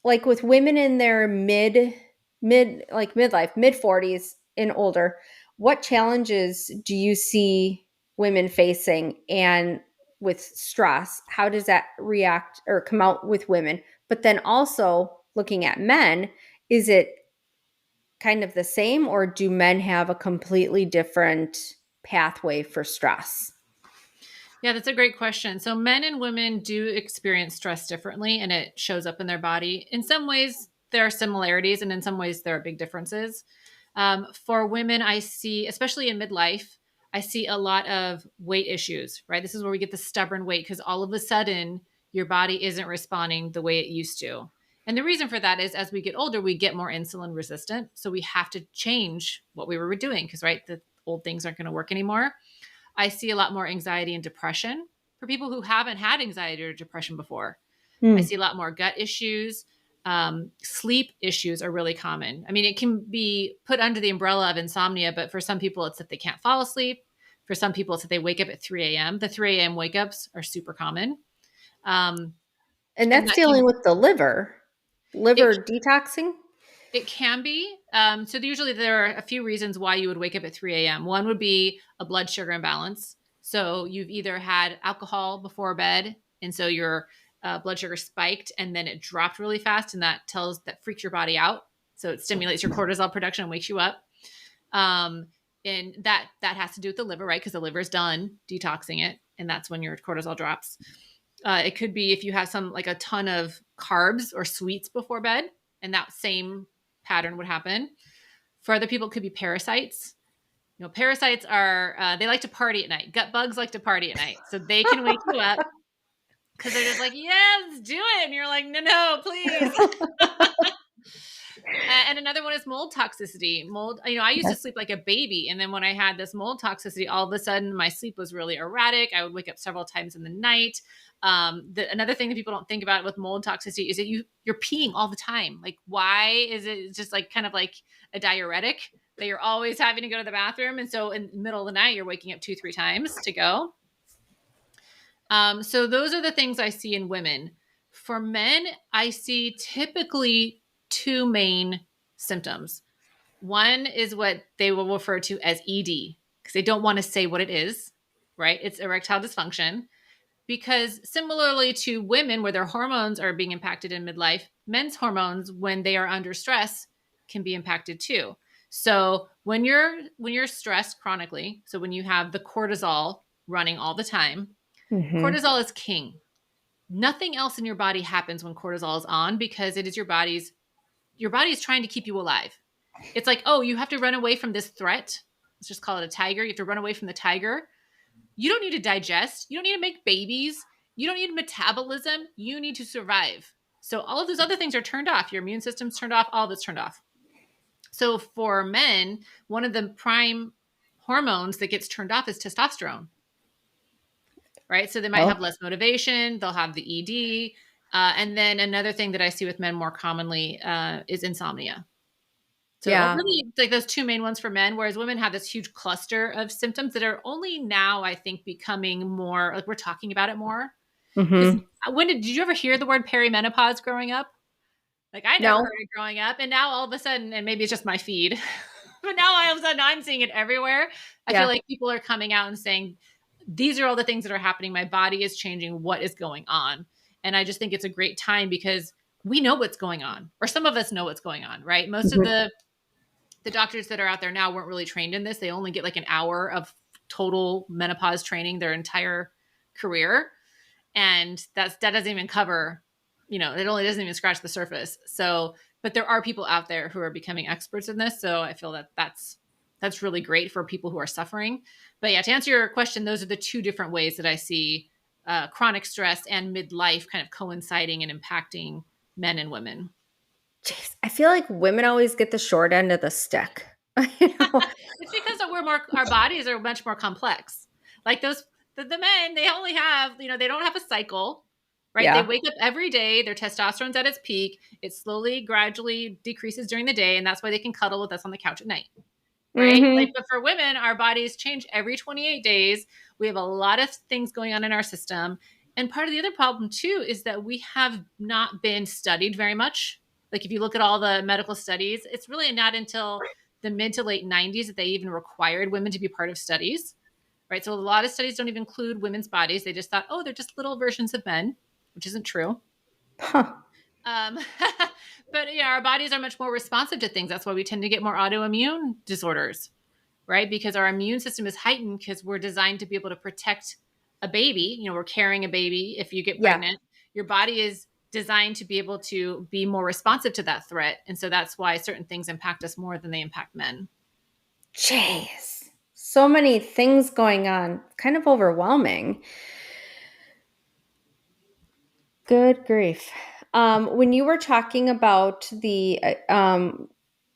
like with women in their midlife, mid 40s and older, what challenges do you see women facing, and with stress, how does that react or come out with women? But then also looking at men, is it kind of the same, or do men have a completely different pathway for stress? Yeah, that's a great question. So men and women do experience stress differently and it shows up in their body. In some ways, there are similarities, and in some ways, there are big differences. For women, I see, especially in midlife, I see a lot of weight issues, right? This is where we get the stubborn weight because all of a sudden your body isn't responding the way it used to. And the reason for that is as we get older, we get more insulin resistant. So we have to change what we were doing because, right, the old things aren't going to work anymore. I see a lot more anxiety and depression for people who haven't had anxiety or depression before. I Hmm. see a lot more gut issues. Sleep issues are really common. I mean, it can be put under the umbrella of insomnia, but for some people, it's that they can't fall asleep. For some people, it's that they wake up at 3 a.m. The 3 a.m. wake ups are super common. Um, And and that's that can, dealing with the it liver detoxing. It can be. So usually there are a few reasons why you would wake up at 3 a.m. One would be a blood sugar imbalance. So you've either had alcohol before bed, and so your blood sugar spiked, and then it dropped really fast, and that freaks your body out. So it stimulates your cortisol production and wakes you up. Um, and that has to do with the liver, right? Because the liver is done detoxing it, and that's when your cortisol drops. It could be if you have like a ton of carbs or sweets before bed, and that same pattern would happen. For other people, it could be parasites. Parasites are they like to party at night. Gut bugs like to party at night, so they can wake you up because they're just like, "Yes, do it," and you're like, "No, no, please." And another one is mold toxicity. Mold, I used to Yes. sleep like a baby. And then when I had this mold toxicity, all of a sudden my sleep was really erratic. I would wake up several times in the night. Another thing that people don't think about with mold toxicity is that you're peeing all the time. Like, why is it just like kind of like a diuretic that you're always having to go to the bathroom? And so in the middle of the night, you're waking up 2, 3 times to go. So those are the things I see in women. For men, I see typically two main symptoms. One is what they will refer to as ED because they don't want to say what it is, right? It's erectile dysfunction. Because similarly to women, where their hormones are being impacted in midlife, men's hormones, when they are under stress, can be impacted too. So when you're stressed chronically, so when you have the cortisol running all the time, Hmm. cortisol is king. Nothing else in your body happens when cortisol is on because it is your body is trying to keep you alive. It's like, oh, you have to run away from this threat. Let's just call it a tiger. You have to run away from the tiger. You don't need to digest. You don't need to make babies. You don't need metabolism. You need to survive. So all of those other things are turned off. Your immune system's turned off. All of it's turned off. So for men, one of the prime hormones that gets turned off is testosterone, right? So they might have Oh, less motivation. They'll have the ED. And then another thing that I see with men more commonly is insomnia. So yeah. really, like those two main ones for men, whereas women have this huge cluster of symptoms that are only now, I think, becoming more like we're talking about it more. Because Hmm. did you ever hear the word perimenopause growing up? Like I never No. heard it growing up, and now all of a sudden, and maybe it's just my feed, but now all of a sudden I'm seeing it everywhere. I feel Yeah. like people are coming out and saying these are all the things that are happening. My body is changing. What is going on? And I just think it's a great time because we know what's going on, or some of us know what's going on, right? Most of Mhm. the doctors that are out there now weren't really trained in this. They only get like an hour of total menopause training their entire career. And that doesn't even cover, it only doesn't even scratch the surface. So, but there are people out there who are becoming experts in this. So I feel that that's really great for people who are suffering. But yeah, to answer your question, those are the two different ways that I see chronic stress and midlife kind of coinciding and impacting men and women. Jeez, I feel like women always get the short end of the stick. I know. It's because our bodies are much more complex. Like the men, they only have, they don't have a cycle, right? They Yeah. wake up every day, their testosterone's at its peak. It slowly, gradually decreases during the day. And that's why they can cuddle with us on the couch at night. Right? Like, Mm-hmm. but for women, our bodies change every 28 days. We have a lot of things going on in our system. And part of the other problem too is that we have not been studied very much. Like if you look at all the medical studies, it's really not until the mid to late 90s that they even required women to be part of studies. Right? So a lot of studies don't even include women's bodies. They just thought, oh, they're just little versions of men, which isn't true. Huh. Um, but yeah, our bodies are much more responsive to things. That's why we tend to get more autoimmune disorders, right? Because our immune system is heightened because we're designed to be able to protect a baby. We're carrying a baby. If you get Yeah. pregnant, your body is designed to be able to be more responsive to that threat. And so that's why certain things impact us more than they impact men. Jeez. So many things going on. Kind of overwhelming. Good grief. When you were talking about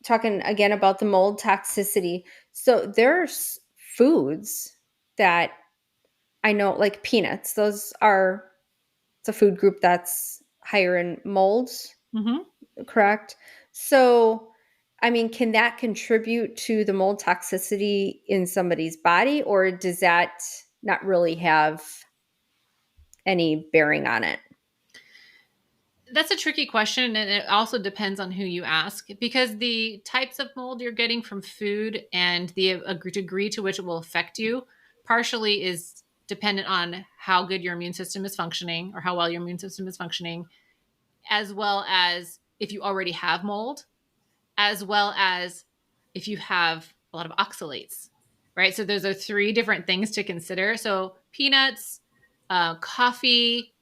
talking again about the mold toxicity, so there's foods that I know, like peanuts, it's a food group that's higher in molds, Mm-hmm. correct? So, I mean, can that contribute to the mold toxicity in somebody's body, or does that not really have any bearing on it? That's a tricky question, and it also depends on who you ask because the types of mold you're getting from food and the degree to which it will affect you partially is dependent on how good your immune system is functioning or how well your immune system is functioning, as well as if you already have mold, as well as if you have a lot of oxalates, right? So those are three different things to consider. So peanuts, coffee,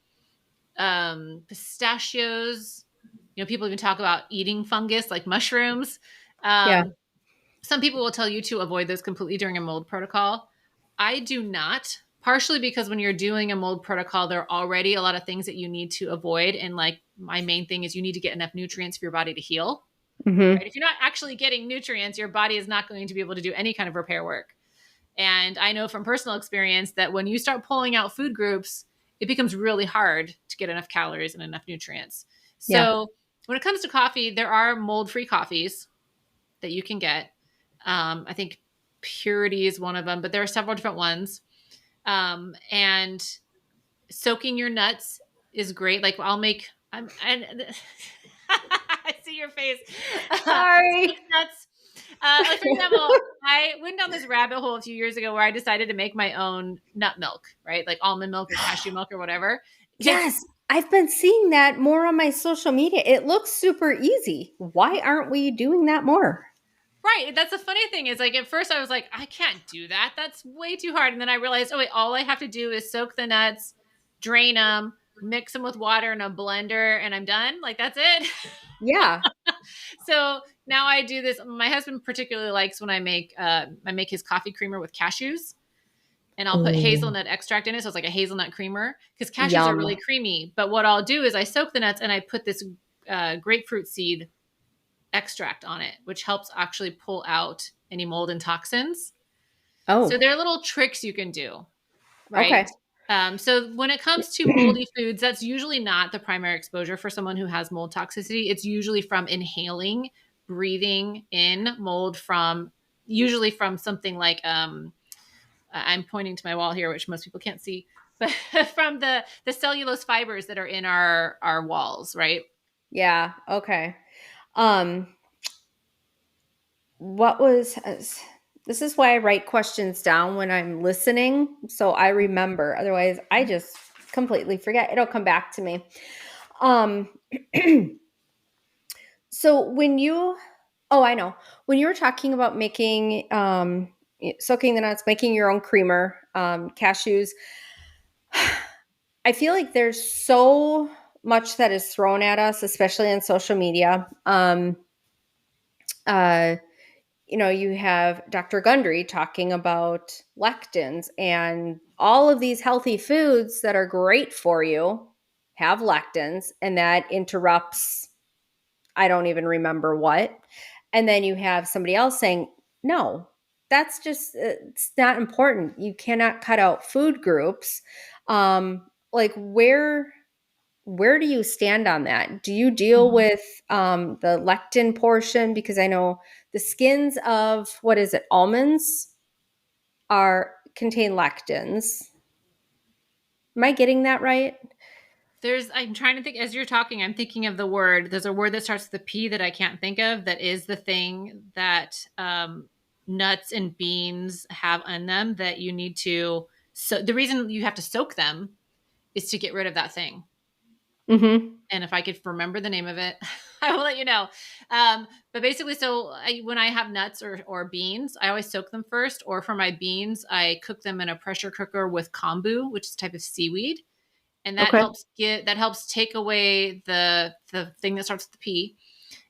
pistachios. People even talk about eating fungus like mushrooms. Yeah. Some people will tell you to avoid those completely during a mold protocol. I do not, partially because when you're doing a mold protocol, there are already a lot of things that you need to avoid. And like my main thing is you need to get enough nutrients for your body to heal. Mm-hmm. Right? If you're not actually getting nutrients, your body is not going to be able to do any kind of repair work. And I know from personal experience that when you start pulling out food groups, it becomes really hard to get enough calories and enough nutrients. Yeah. So when it comes to coffee, there are mold-free coffees that you can get. I think Purity is one of them, but there are several different ones. And soaking your nuts is great. Like I'll make, and I see your face. Sorry. Soak nuts. Like for example, I went down this rabbit hole a few years ago where I decided to make my own nut milk, right? Like almond milk or cashew milk or whatever. Because Yes, I've been seeing that more on my social media. It looks super easy. Why aren't we doing that more? right, that's the funny thing is like at first I was like, I can't do that. That's way too hard. And then I realized, oh wait, all I have to do is soak the nuts, drain them, mix them with water in a blender, and I'm done. Like that's it. Yeah. So now I do this. My husband particularly likes when I make his coffee creamer with cashews. And I'll put Ooh, hazelnut extract in it. So it's like a hazelnut creamer because cashews are yum. really creamy. But what I'll do is I soak the nuts and I put this grapefruit seed extract on it, which helps actually pull out any mold and toxins. So Oh, there are little tricks you can do, okay. right? So when it comes to moldy foods, that's usually not the primary exposure for someone who has mold toxicity. It's usually from inhaling, breathing in mold from usually from something like I'm pointing to my wall here, which most people can't see, but from the cellulose fibers that are in our walls, right? Yeah, okay. Um, what was this is why I write questions down when I'm listening so I remember. Otherwise, I just completely forget. It'll come back to me. Um so when you oh, I know. When you were talking about making soaking the nuts, making your own creamer, cashews, I feel like there's so much that is thrown at us, especially on social media. Uh, you have Dr. Gundry talking about lectins, and all of these healthy foods that are great for you have lectins, and that interrupts, I don't even remember what. And then you have somebody else saying No, that's just, it's not important. You cannot cut out food groups. Like where do you stand on that? Do you deal Mhm. with the lectin portion? Because I know the skins of, what is it, almonds are contain lectins. Am I getting that right? I'm trying to think as you're talking, I'm thinking of the word. There's a word that starts with a P that I can't think of that is the thing that nuts and beans have on them that you need to. So the reason you have to soak them is to get rid of that thing. Mm-hmm. And if I could remember the name of it, I will let you know. But basically, when I have nuts or beans, I always soak them first. Or for my beans, I cook them in a pressure cooker with kombu, which is a type of seaweed, and Okay. that helps take away the thing that starts with the P,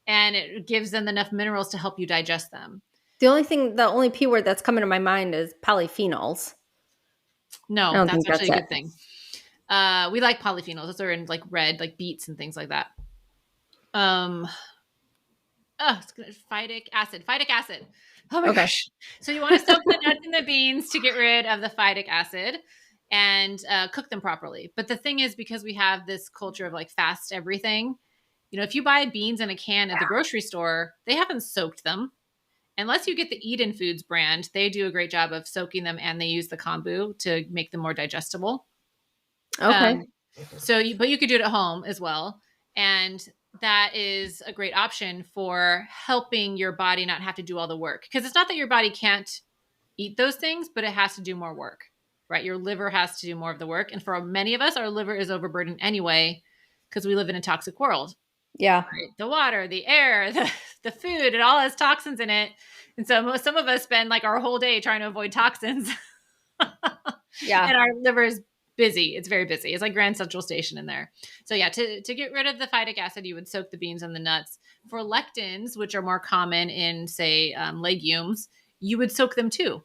and it gives them enough minerals to help you digest them. The only P word that's coming to my mind is polyphenols. I No, don't that's think actually that's a it. good thing. We like polyphenols. Those are in like red, like beets and things like that. Um, phytic acid. Phytic acid. Oh my Okay. gosh. So you want to soak the nuts and the beans to get rid of the phytic acid and cook them properly. But the thing is, because we have this culture of like fast everything, if you buy beans in a can at the grocery store, they haven't soaked them. Unless you get the Eden Foods brand, they do a great job of soaking them and they use the kombu to make them more digestible. Okay. Um, but you could do it at home as well. And that is a great option for helping your body not have to do all the work. Because it's not that your body can't eat those things, but it has to do more work, right? Your liver has to do more of the work. And for many of us, our liver is overburdened anyway, because we live in a toxic world, Yeah. right? The water, the air, the food, it all has toxins in it. And so some of us spend like our whole day trying to avoid toxins. Yeah. And our liver is busy. It's very busy. It's like Grand Central Station in there. So yeah, to get rid of the phytic acid, you would soak the beans and the nuts. For lectins, which are more common in say legumes, you would soak them too,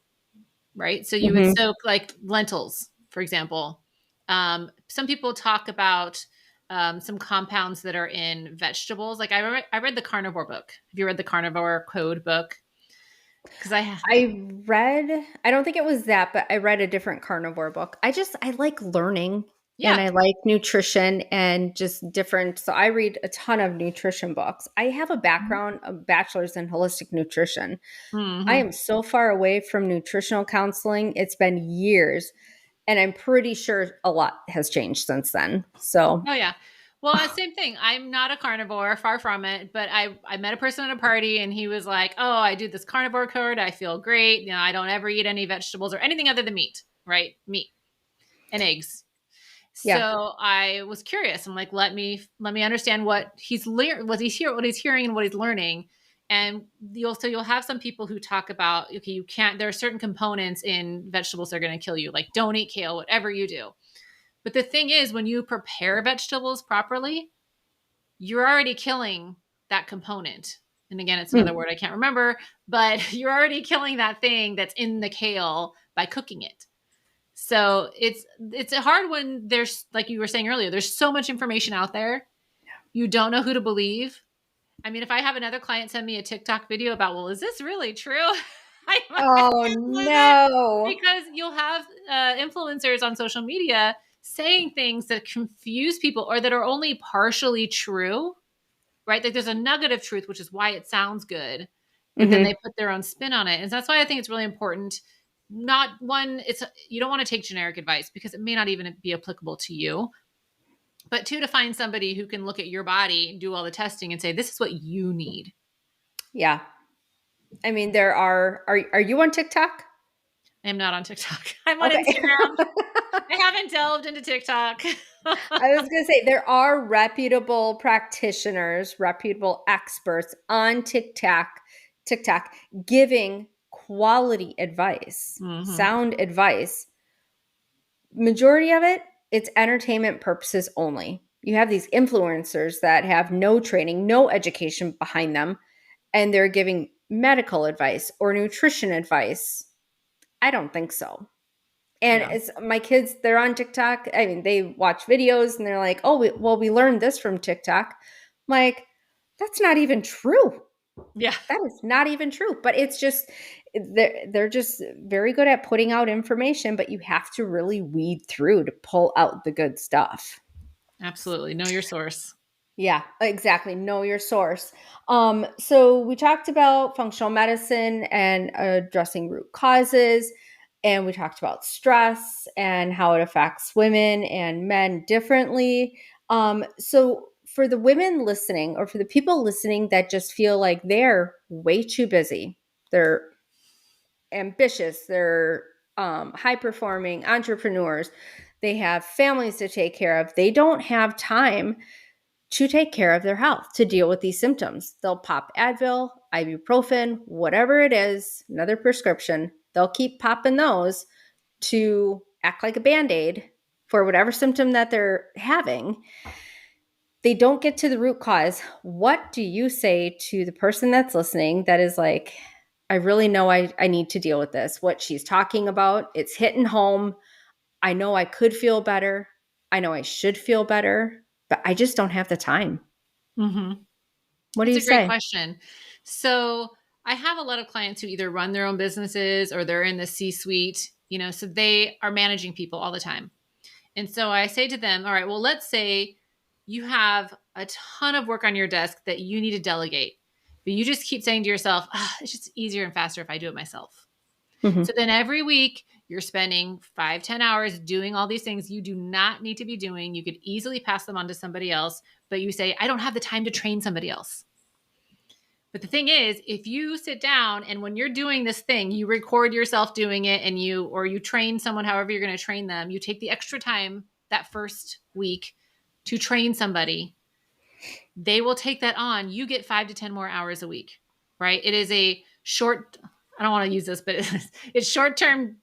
right? So you would Mm-hmm. soak like lentils, for example. Some people talk about some compounds that are in vegetables. Like I read the carnivore book. Have you read the carnivore code book? Because I don't think it was that, but I read a different carnivore book. I like learning and yeah. I like nutrition and just different. So I read a ton of nutrition books. I have a background, a bachelor's in holistic nutrition. I Mm-hmm. am so far away from nutritional counseling. It's been years, and I'm pretty sure a lot has changed since then. So, Oh yeah. Well, same thing. I'm not a carnivore, far from it. But I met a person at a party, and he was like, "Oh, I do this carnivore code. I feel great. I don't ever eat any vegetables or anything other than meat. Right? Meat and eggs." yeah. So I was curious. I'm like, let me understand what what he's hearing, and what he's learning. And you'll have some people who talk about, okay, you can't. There are certain components in vegetables that are going to kill you. Like, don't eat kale, whatever you do. But the thing is, when you prepare vegetables properly, you're already killing that component. And again, it's another Hmm. word I can't remember, but you're already killing that thing that's in the kale by cooking it. So it's hard when there's, like you were saying earlier, there's so much information out there. You don't know who to believe. I mean, if I have another client send me a TikTok video about, well, is this really true? I might Oh, cancel it no. because you'll have influencers on social media saying things that confuse people or that are only partially true, right? Like there's a nugget of truth, which is why it sounds good, but then they Hmm. put their own spin on it. And that's why I think it's really important. Not one, it's you don't want to take generic advice because it may not even be applicable to you. But two, to find somebody who can look at your body, do all the testing, and say, this is what you need. Yeah. I mean, are you on TikTok? I am not on TikTok. I'm on Okay. Instagram. I haven't delved into TikTok. I was going to say there are reputable practitioners, reputable experts on TikTok giving quality advice, Hmm. sound advice. Majority of it, it's entertainment purposes only. You have these influencers that have no training, no education behind them, and they're giving medical advice or nutrition advice. I don't think so. And Yeah. it's my kids, they're on TikTok. I mean, they watch videos and they're like, oh, we learned this from TikTok. I'm like, that's not even true. Yeah. That is not even true, but it's just they're just very good at putting out information, but you have to really weed through to pull out the good stuff. Absolutely. Know your source. Yeah, exactly. Know your source. So we talked about functional medicine and addressing root causes, and we talked about stress and how it affects women and men differently. So for the women listening, or for the people listening that just feel like they're way too busy, they're ambitious, they're high performing entrepreneurs, they have families to take care of, they don't have time to take care of their health, to deal with these symptoms. They'll pop Advil, ibuprofen, whatever it is, another prescription. They'll keep popping those to act like a band aid for whatever symptom that they're having. They don't get to the root cause. What do you say to the person that's listening that is like, I really know I need to deal with this? What she's talking about, it's hitting home. I know I could feel better. I know I should feel better, but I just don't have the time. Mm-hmm. What do That's you a great say? question. So I have a lot of clients who either run their own businesses or they're in the C-suite, so they are managing people all the time. And so I say to them, all right, well, let's say you have a ton of work on your desk that you need to delegate, but you just keep saying to yourself, it's just easier and faster if I do it myself. Mhm. So then every week you're spending 5-10 hours doing all these things you do not need to be doing. You could easily pass them on to somebody else, but you say, I don't have the time to train somebody else. But the thing is, if you sit down and when you're doing this thing, you record yourself doing it and you train someone however you're going to train them, you take the extra time that first week to train somebody, they will take that on. You get 5 to 10 more hours a week, right? It is a short, I don't want to use this, but it's short-term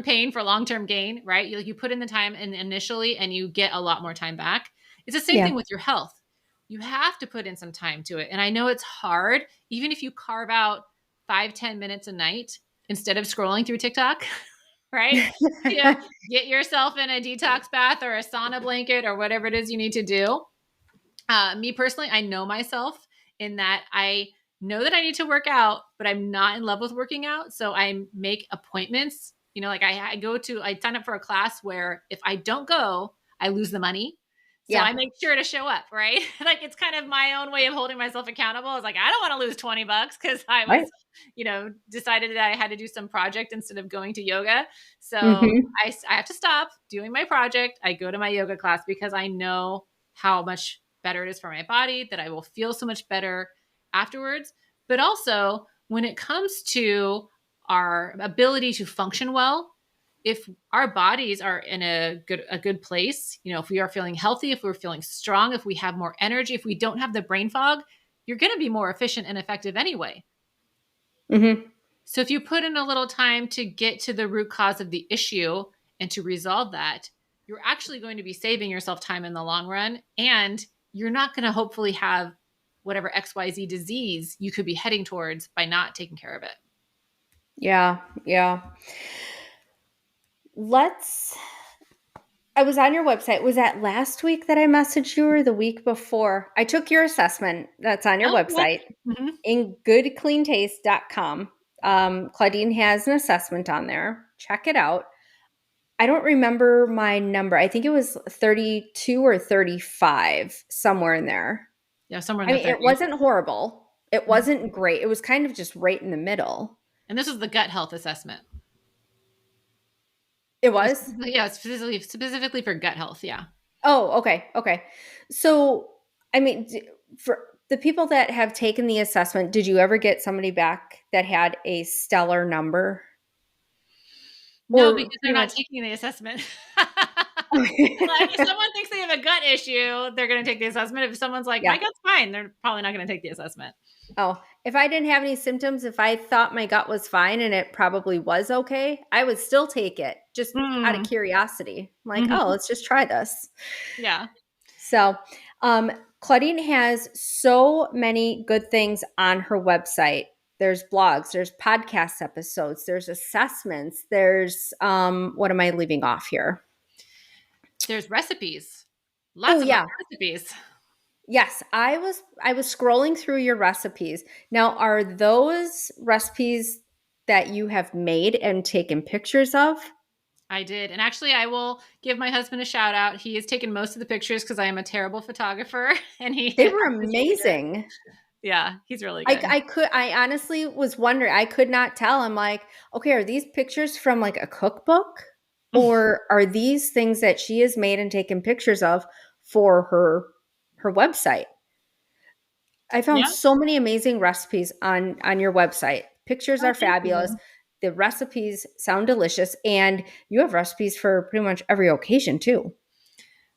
pain for long-term gain, right? You put in the time initially and you get a lot more time back. It's the same Yeah. thing with your health. You have to put in some time to it. And I know it's hard, even if you carve out 5-10 minutes a night instead of scrolling through TikTok, right? Get yourself in a detox bath or a sauna blanket or whatever it is you need to do. Me personally, I know myself in that I know that I need to work out, but I'm not in love with working out. So I make appointments. Like I sign up for a class where if I don't go, I lose the money. So Yeah. I make sure to show up, right? Like it's kind of my own way of holding myself accountable. I was like, I don't want to lose $20 because I Right. was, decided that I had to do some project instead of going to yoga. So Mhm. I have to stop doing my project. I go to my yoga class because I know how much better it is for my body, that I will feel so much better afterwards. But also, when it comes to our ability to function well, if our bodies are in a good place, if we are feeling healthy, if we're feeling strong, if we have more energy, if we don't have the brain fog, you're going to be more efficient and effective anyway. Mhm. So if you put in a little time to get to the root cause of the issue and to resolve that, you're actually going to be saving yourself time in the long run. And you're not going to hopefully have whatever XYZ disease you could be heading towards by not taking care of it. Yeah. Yeah. Let's I was on your website. Was that last week that I messaged you or the week before? I took your assessment that's on your Oh, yeah. website Mm-hmm. in goodcleantaste.com. Claudine has an assessment on there. Check it out. I don't remember my number. I think it was 32 or 35, somewhere in there. Yeah, somewhere in I the mean, it 30s. wasn't horrible. It wasn't great. It was kind of just right in the middle. And this is the gut health assessment. It was? Yeah, specifically for gut health. Yeah. Oh, okay. Okay. So, I mean, for the people that have taken the assessment, did you ever get somebody back that had a stellar number? No, Or because they're pretty not much? taking the assessment. Like if someone thinks they have a gut issue, they're going to take the assessment. If someone's like, my Yeah. gut's fine, they're probably not going to take the assessment. Oh, if I didn't have any symptoms, if I thought my gut was fine and it probably was okay, I would still take it just out of Mm. curiosity. I'm like, oh, Hmm. let's just try this. Yeah. So, Claudine has so many good things on her website. There's blogs, there's podcast episodes, there's assessments, there's what am I leaving off here? There's recipes. Oh Lots of yeah. recipes. Yes, I was scrolling through your recipes. Now, are those recipes that you have made and taken pictures of? I did. And actually, I will give my husband a shout out. He has taken most of the pictures because I am a terrible photographer and he They has were been really good. amazing. Yeah, he's really good. I honestly was wondering, I could not tell. I'm like, okay, are these pictures from like a cookbook or are these things that she has made and taken pictures of for her website? I found Yeah. so many amazing recipes on your website. Pictures Oh, are thank fabulous. you. The recipes sound delicious and you have recipes for pretty much every occasion too.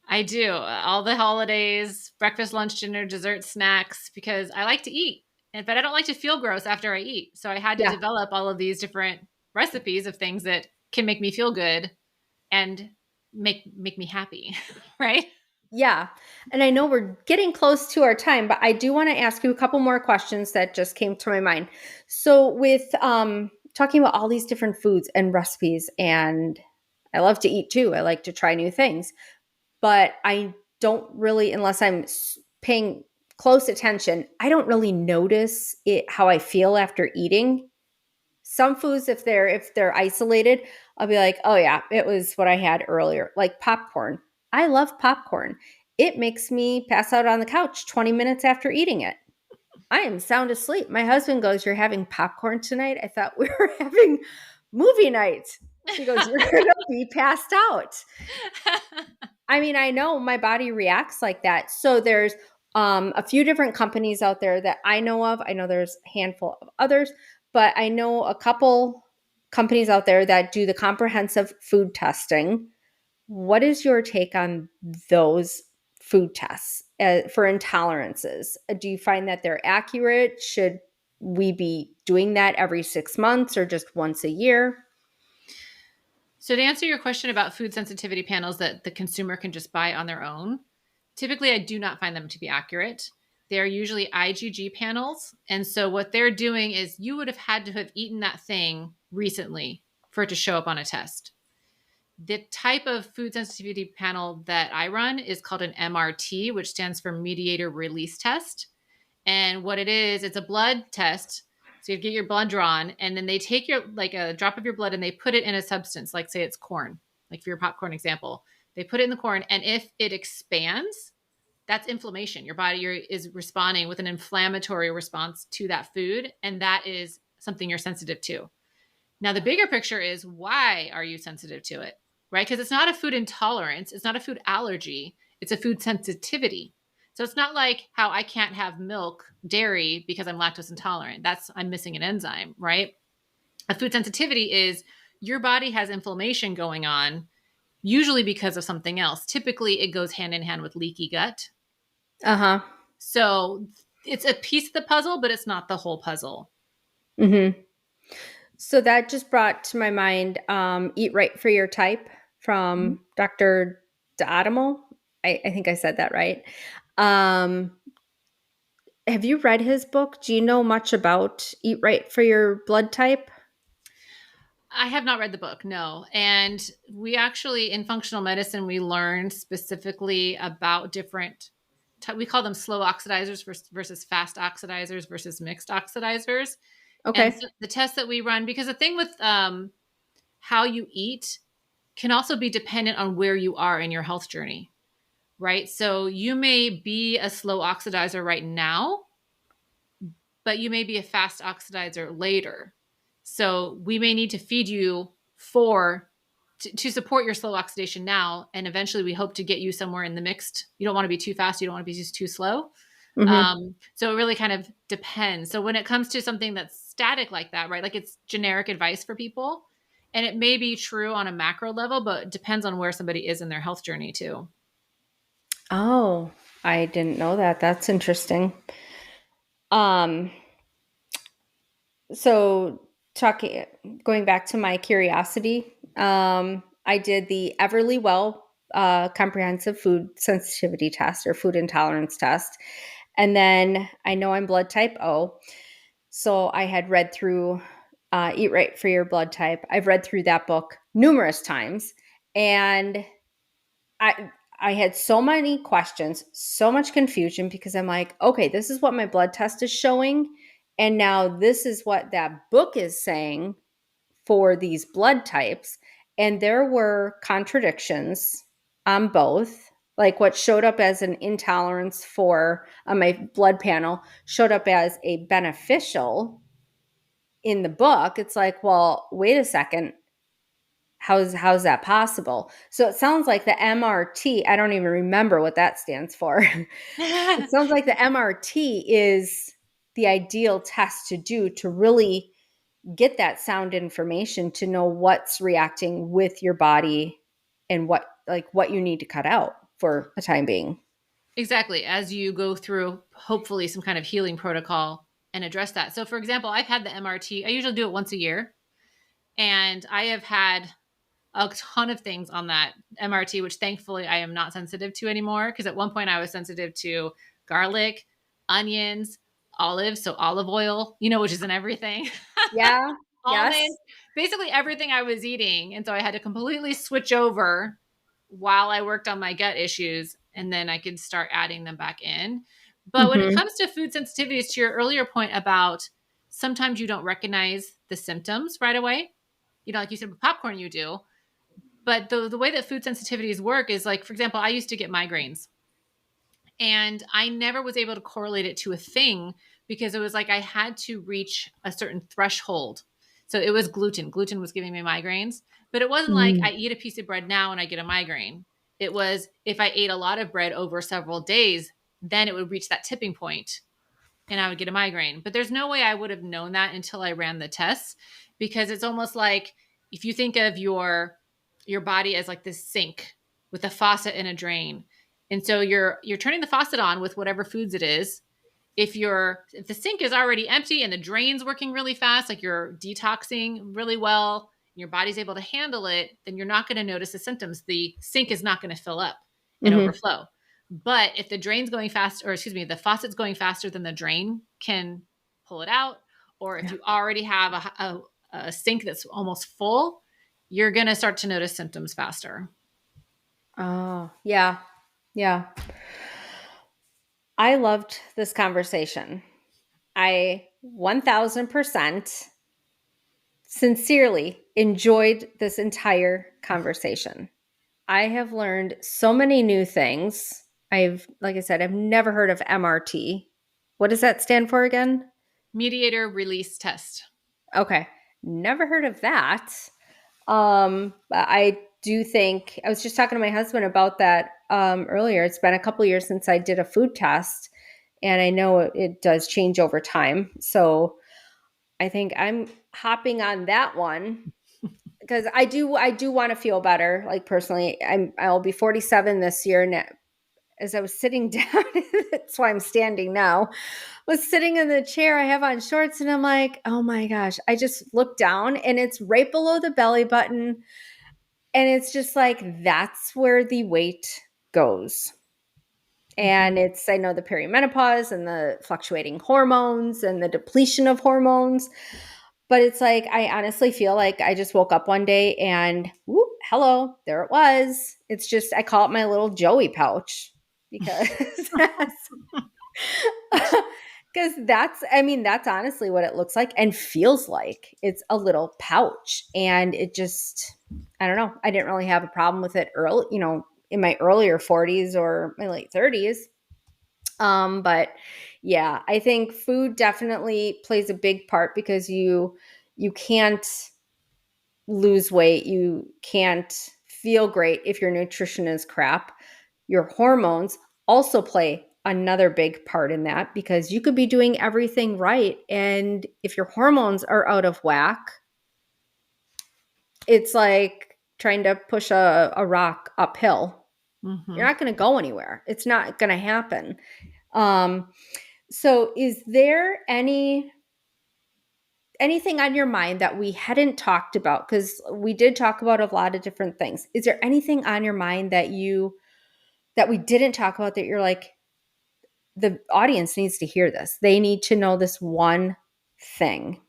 I do. All the holidays, breakfast, lunch, dinner, dessert, snacks, because I like to eat. But I don't like to feel gross after I eat. So I had to Yeah. develop all of these different recipes of things that can make me feel good and make me happy, right? Yeah. And I know we're getting close to our time, but I do want to ask you a couple more questions that just came to my mind. So with talking about all these different foods and recipes, and I love to eat too. I like to try new things, but I don't really, unless I'm paying close attention, I don't really notice it how I feel after eating. Some foods, if they're isolated, I'll be like, oh yeah, it was what I had earlier. Like popcorn. I love popcorn. It makes me pass out on the couch 20 minutes after eating it. I am sound asleep. My husband goes, "You're having popcorn tonight?" I thought we were having movie night. He goes, "You're gonna be passed out." I mean, I know my body reacts like that. So there's a few different companies out there that I know of. I know there's a handful of others, but I know a couple companies out there that do the comprehensive food testing. What is your take on those food tests for intolerances? Do you find that they're accurate? Should we be doing that every 6 months or just once a year? So to answer your question about food sensitivity panels that the consumer can just buy on their own, typically I do not find them to be accurate. They're usually IgG panels. And so what they're doing is you would have had to have eaten that thing recently for it to show up on a test. The type of food sensitivity panel that I run is called an MRT, which stands for mediator release test. And what it is, it's a blood test. So you get your blood drawn, and then they take your like a drop of your blood and they put it in a substance, like say it's corn, like for your popcorn example. They put it in the corn, and if it expands, that's inflammation. Your body is responding with an inflammatory response to that food, and that is something you're sensitive to. Now, the bigger picture is why are you sensitive to it, right? Because it's not a food intolerance, it's not a food allergy, it's a food sensitivity. So it's not like how I can't have milk, dairy because I'm lactose intolerant. That's I'm missing an enzyme, right? A food sensitivity is your body has inflammation going on, usually because of something else. Typically, it goes hand in hand with leaky gut. Uh-huh. So it's a piece of the puzzle, but it's not the whole puzzle. Mm-hmm. So that just brought to my mind Eat Right for Your Type Mhm. from Dr. D'Adamo. I think I said that right. Um, have you read his book? Do you know much about Eat Right for Your Blood Type? I have not read the book, no. And we actually, in functional medicine, we learned specifically about different, we call them slow oxidizers versus fast oxidizers versus mixed oxidizers. And Okay. so the tests that we run, because the thing with how you eat can also be dependent on where you are in your health journey, right? So you may be a slow oxidizer right now, but you may be a fast oxidizer later. So we may need to feed you to support your slow oxidation now, and eventually we hope to get you somewhere in the mixed. You don't want to be too fast, you don't want to be just too slow. Mm-hmm. So it really kind of depends. So when it comes to something that's static like that, right? Like it's generic advice for people, and it may be true on a macro level, but it depends on where somebody is in their health journey too. Oh, I didn't know that. That's interesting. Um, so talking going back to my curiosity, I did the Everly Well comprehensive food sensitivity test or food intolerance test. And then I know I'm blood type O. So I had read through Eat Right for Your Blood Type. I've read through that book numerous times. And I had so many questions, so much confusion because I'm like, okay, this is what my blood test is showing. And now this is what that book is saying for these blood types. And there were contradictions on both. Like what showed up as an intolerance for on my blood panel showed up as a beneficial in the book. It's like, well, wait a second. How's that possible? So it sounds like the MRT, I don't even remember what that stands for. It sounds like the MRT is the ideal test to do to really get that sound information to know what's reacting with your body and what you need to cut out for the time being. Exactly. As you go through, hopefully, some kind of healing protocol and address that. So, for example, I've had the MRT. I usually do it once a year. And I have had a ton of things on that MRT, which thankfully I am not sensitive to anymore. Because at one point I was sensitive to garlic, onions, olives, so olive oil, which is in everything. Yeah. Yes. Almonds, basically everything I was eating. And so I had to completely switch over while I worked on my gut issues, and then I could start adding them back in. But when it Mm-hmm. comes to food sensitivities, to your earlier point about sometimes you don't recognize the symptoms right away, like you said with popcorn, you do. But the way that food sensitivities work is like, for example, I used to get migraines and I never was able to correlate it to a thing because it was like I had to reach a certain threshold. So it was gluten. Gluten was giving me migraines, but it wasn't like I eat a piece of bread now and I get a migraine. It was if I ate a lot of bread over several days, then it would reach that tipping point and I would get a migraine. But there's no way I would have known that until I ran the tests, because it's almost like if you think of your body as like this sink with a faucet and a drain. And so you're turning the faucet on with whatever foods it is. If the sink is already empty and the drain's working really fast, like you're detoxing really well, and your body's able to handle it, then you're not going to notice the symptoms. The sink is not going to fill up and Mm-hmm. overflow. But if the drain's going fast, or excuse me, the faucet's going faster than the drain can pull it out, or if Yeah. you already have a sink that's almost full, you're going to start to notice symptoms faster. Oh, yeah. Yeah. I loved this conversation. I 1000% sincerely enjoyed this entire conversation. I have learned so many new things. Like I said, I've never heard of MRT. What does that stand for again? Mediator release test. Okay. Never heard of that. But I do think I was just talking to my husband about that earlier. It's been a couple years since I did a food test, and I know it does change over time. So I think I'm hopping on that one because I do want to feel better. Like personally, I'll be 47 this year, and as I was sitting down, that's why I'm standing now. Was sitting in the chair, I have on shorts, and I'm like, oh my gosh! I just looked down, and it's right below the belly button. And it's just like, that's where the weight goes. And I know the perimenopause and the fluctuating hormones and the depletion of hormones. But it's like, I honestly feel like I just woke up one day and whoop, hello, there it was. It's just, I call it my little Joey pouch because that's honestly what it looks like and feels like. It's a little pouch, and it just, I don't know. I didn't really have a problem with it early, in my earlier 40s or my late 30s. But yeah, I think food definitely plays a big part because you can't lose weight. You can't feel great if your nutrition is crap. Your hormones also play another big part in that because you could be doing everything right. And if your hormones are out of whack, it's like trying to push a rock uphill. Mm-hmm. You're not going to go anywhere. It's not going to happen. So is there anything on your mind that we hadn't talked about? Because we did talk about a lot of different things. Is there anything on your mind that we didn't talk about that you're like, the audience needs to hear this? They need to know this one thing.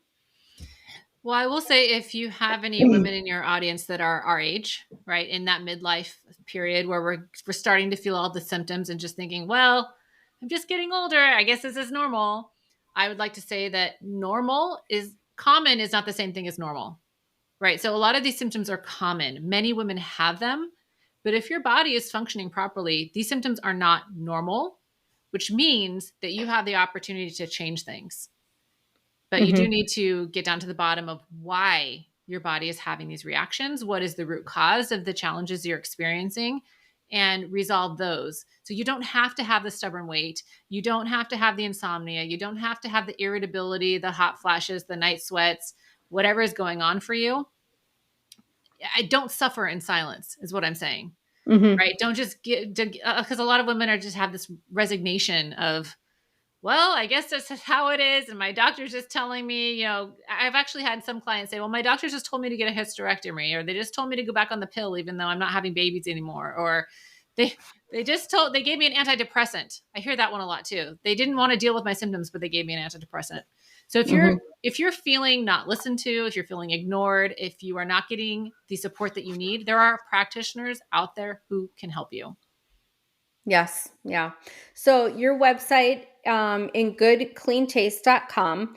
Well, I will say if you have any women in your audience that are our age, right, in that midlife period where we're starting to feel all the symptoms and just thinking, well, I'm just getting older. I guess this is normal. I would like to say that normal is common is not the same thing as normal, right? So a lot of these symptoms are common. Many women have them, but if your body is functioning properly, these symptoms are not normal, which means that you have the opportunity to change things. But you do Mm-hmm. need to get down to the bottom of why your body is having these reactions. What is the root cause of the challenges you're experiencing? And resolve those. So you don't have to have the stubborn weight. You don't have to have the insomnia. You don't have to have the irritability, the hot flashes, the night sweats, whatever is going on for you. I don't suffer in silence, is what I'm saying. Mm-hmm. Right? Don't just get, because a lot of women are just have this resignation of, well, I guess this is how it is. And my doctor's just telling me, I've actually had some clients say, well, my doctor just told me to get a hysterectomy, or they just told me to go back on the pill, even though I'm not having babies anymore. Or they, they gave me an antidepressant. I hear that one a lot too. They didn't want to deal with my symptoms, but they gave me an antidepressant. So if you're feeling not listened to, if you're feeling ignored, if you are not getting the support that you need, there are practitioners out there who can help you. Yes. Yeah. So your website, in goodcleantaste.com.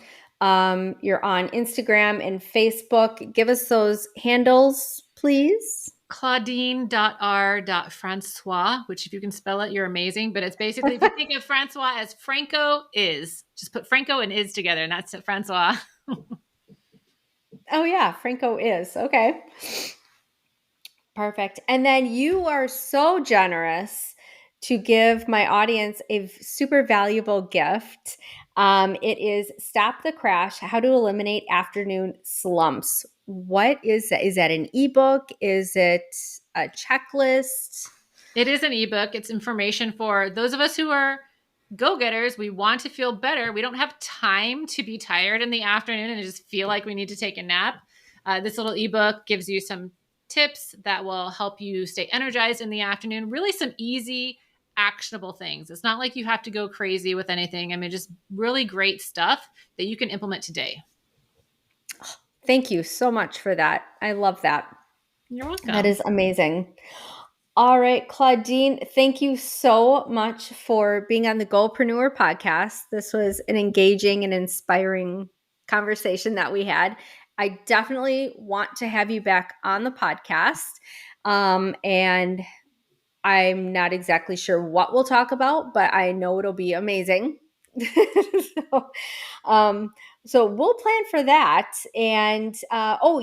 You're on Instagram and Facebook. Give us those handles, please. Claudine.r.Francois, which if you can spell it, you're amazing. But it's basically, if you think of Francois as Franco is, just put Franco and is together, and that's it, Francois. Oh yeah, Franco is. Okay. Perfect. And then you are so generous to give my audience a super valuable gift. It is Stop the Crash: How to Eliminate Afternoon Slumps. What is that? Is that an ebook? Is it a checklist? It is an ebook. It's information for those of us who are go-getters. We want to feel better. We don't have time to be tired in the afternoon and just feel like we need to take a nap. This little ebook gives you some tips that will help you stay energized in the afternoon. Really some easy, actionable things. It's not like you have to go crazy with anything. I mean, just really great stuff that you can implement today. Thank you so much for that. I love that. You're welcome. That is amazing. All right, Claudine, thank you so much for being on the Goalpreneur podcast. This was an engaging and inspiring conversation that we had. I definitely want to have you back on the podcast. And I'm not exactly sure what we'll talk about, but I know it'll be amazing. so, so we'll plan for that. And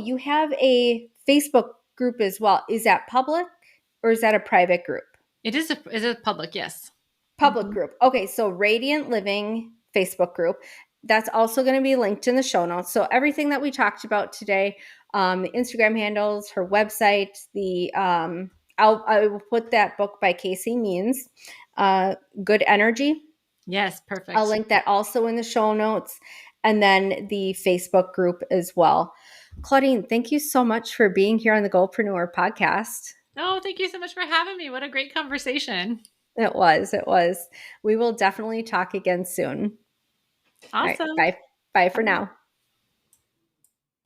you have a Facebook group as well. Is that public or is that a private group? Is a public, yes. Public group. Okay, so Radiant Living Facebook group. That's also going to be linked in the show notes. So everything that we talked about today, the Instagram handles, her website, I will put that book by Casey Means, Good Energy. Yes, perfect. I'll link that also in the show notes, and then the Facebook group as well. Claudine, thank you so much for being here on the Goalpreneur podcast. Oh, thank you so much for having me. What a great conversation. It was. We will definitely talk again soon. Awesome. All right, bye for now.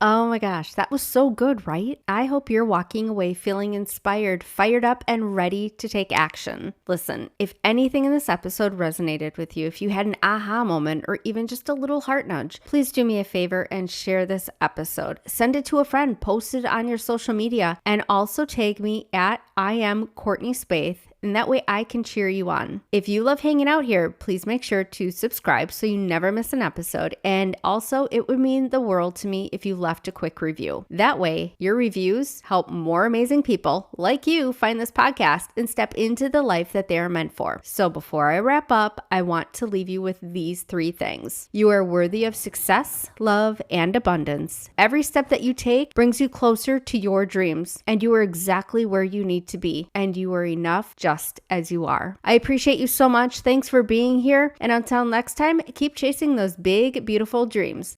Oh my gosh, that was so good, right? I hope you're walking away feeling inspired, fired up, and ready to take action. Listen, if anything in this episode resonated with you, if you had an aha moment or even just a little heart nudge, please do me a favor and share this episode. Send it to a friend, post it on your social media, and also tag me at I am Courtney Spaeth, and that way I can cheer you on. If you love hanging out here, please make sure to subscribe so you never miss an episode. And also, it would mean the world to me if you left a quick review. That way, your reviews help more amazing people like you find this podcast and step into the life that they are meant for. So before I wrap up, I want to leave you with these 3 things. You are worthy of success, love, and abundance. Every step that you take brings you closer to your dreams, and you are exactly where you need to be, and you are enough just as you are. I appreciate you so much. Thanks for being here. And until next time, keep chasing those big, beautiful dreams.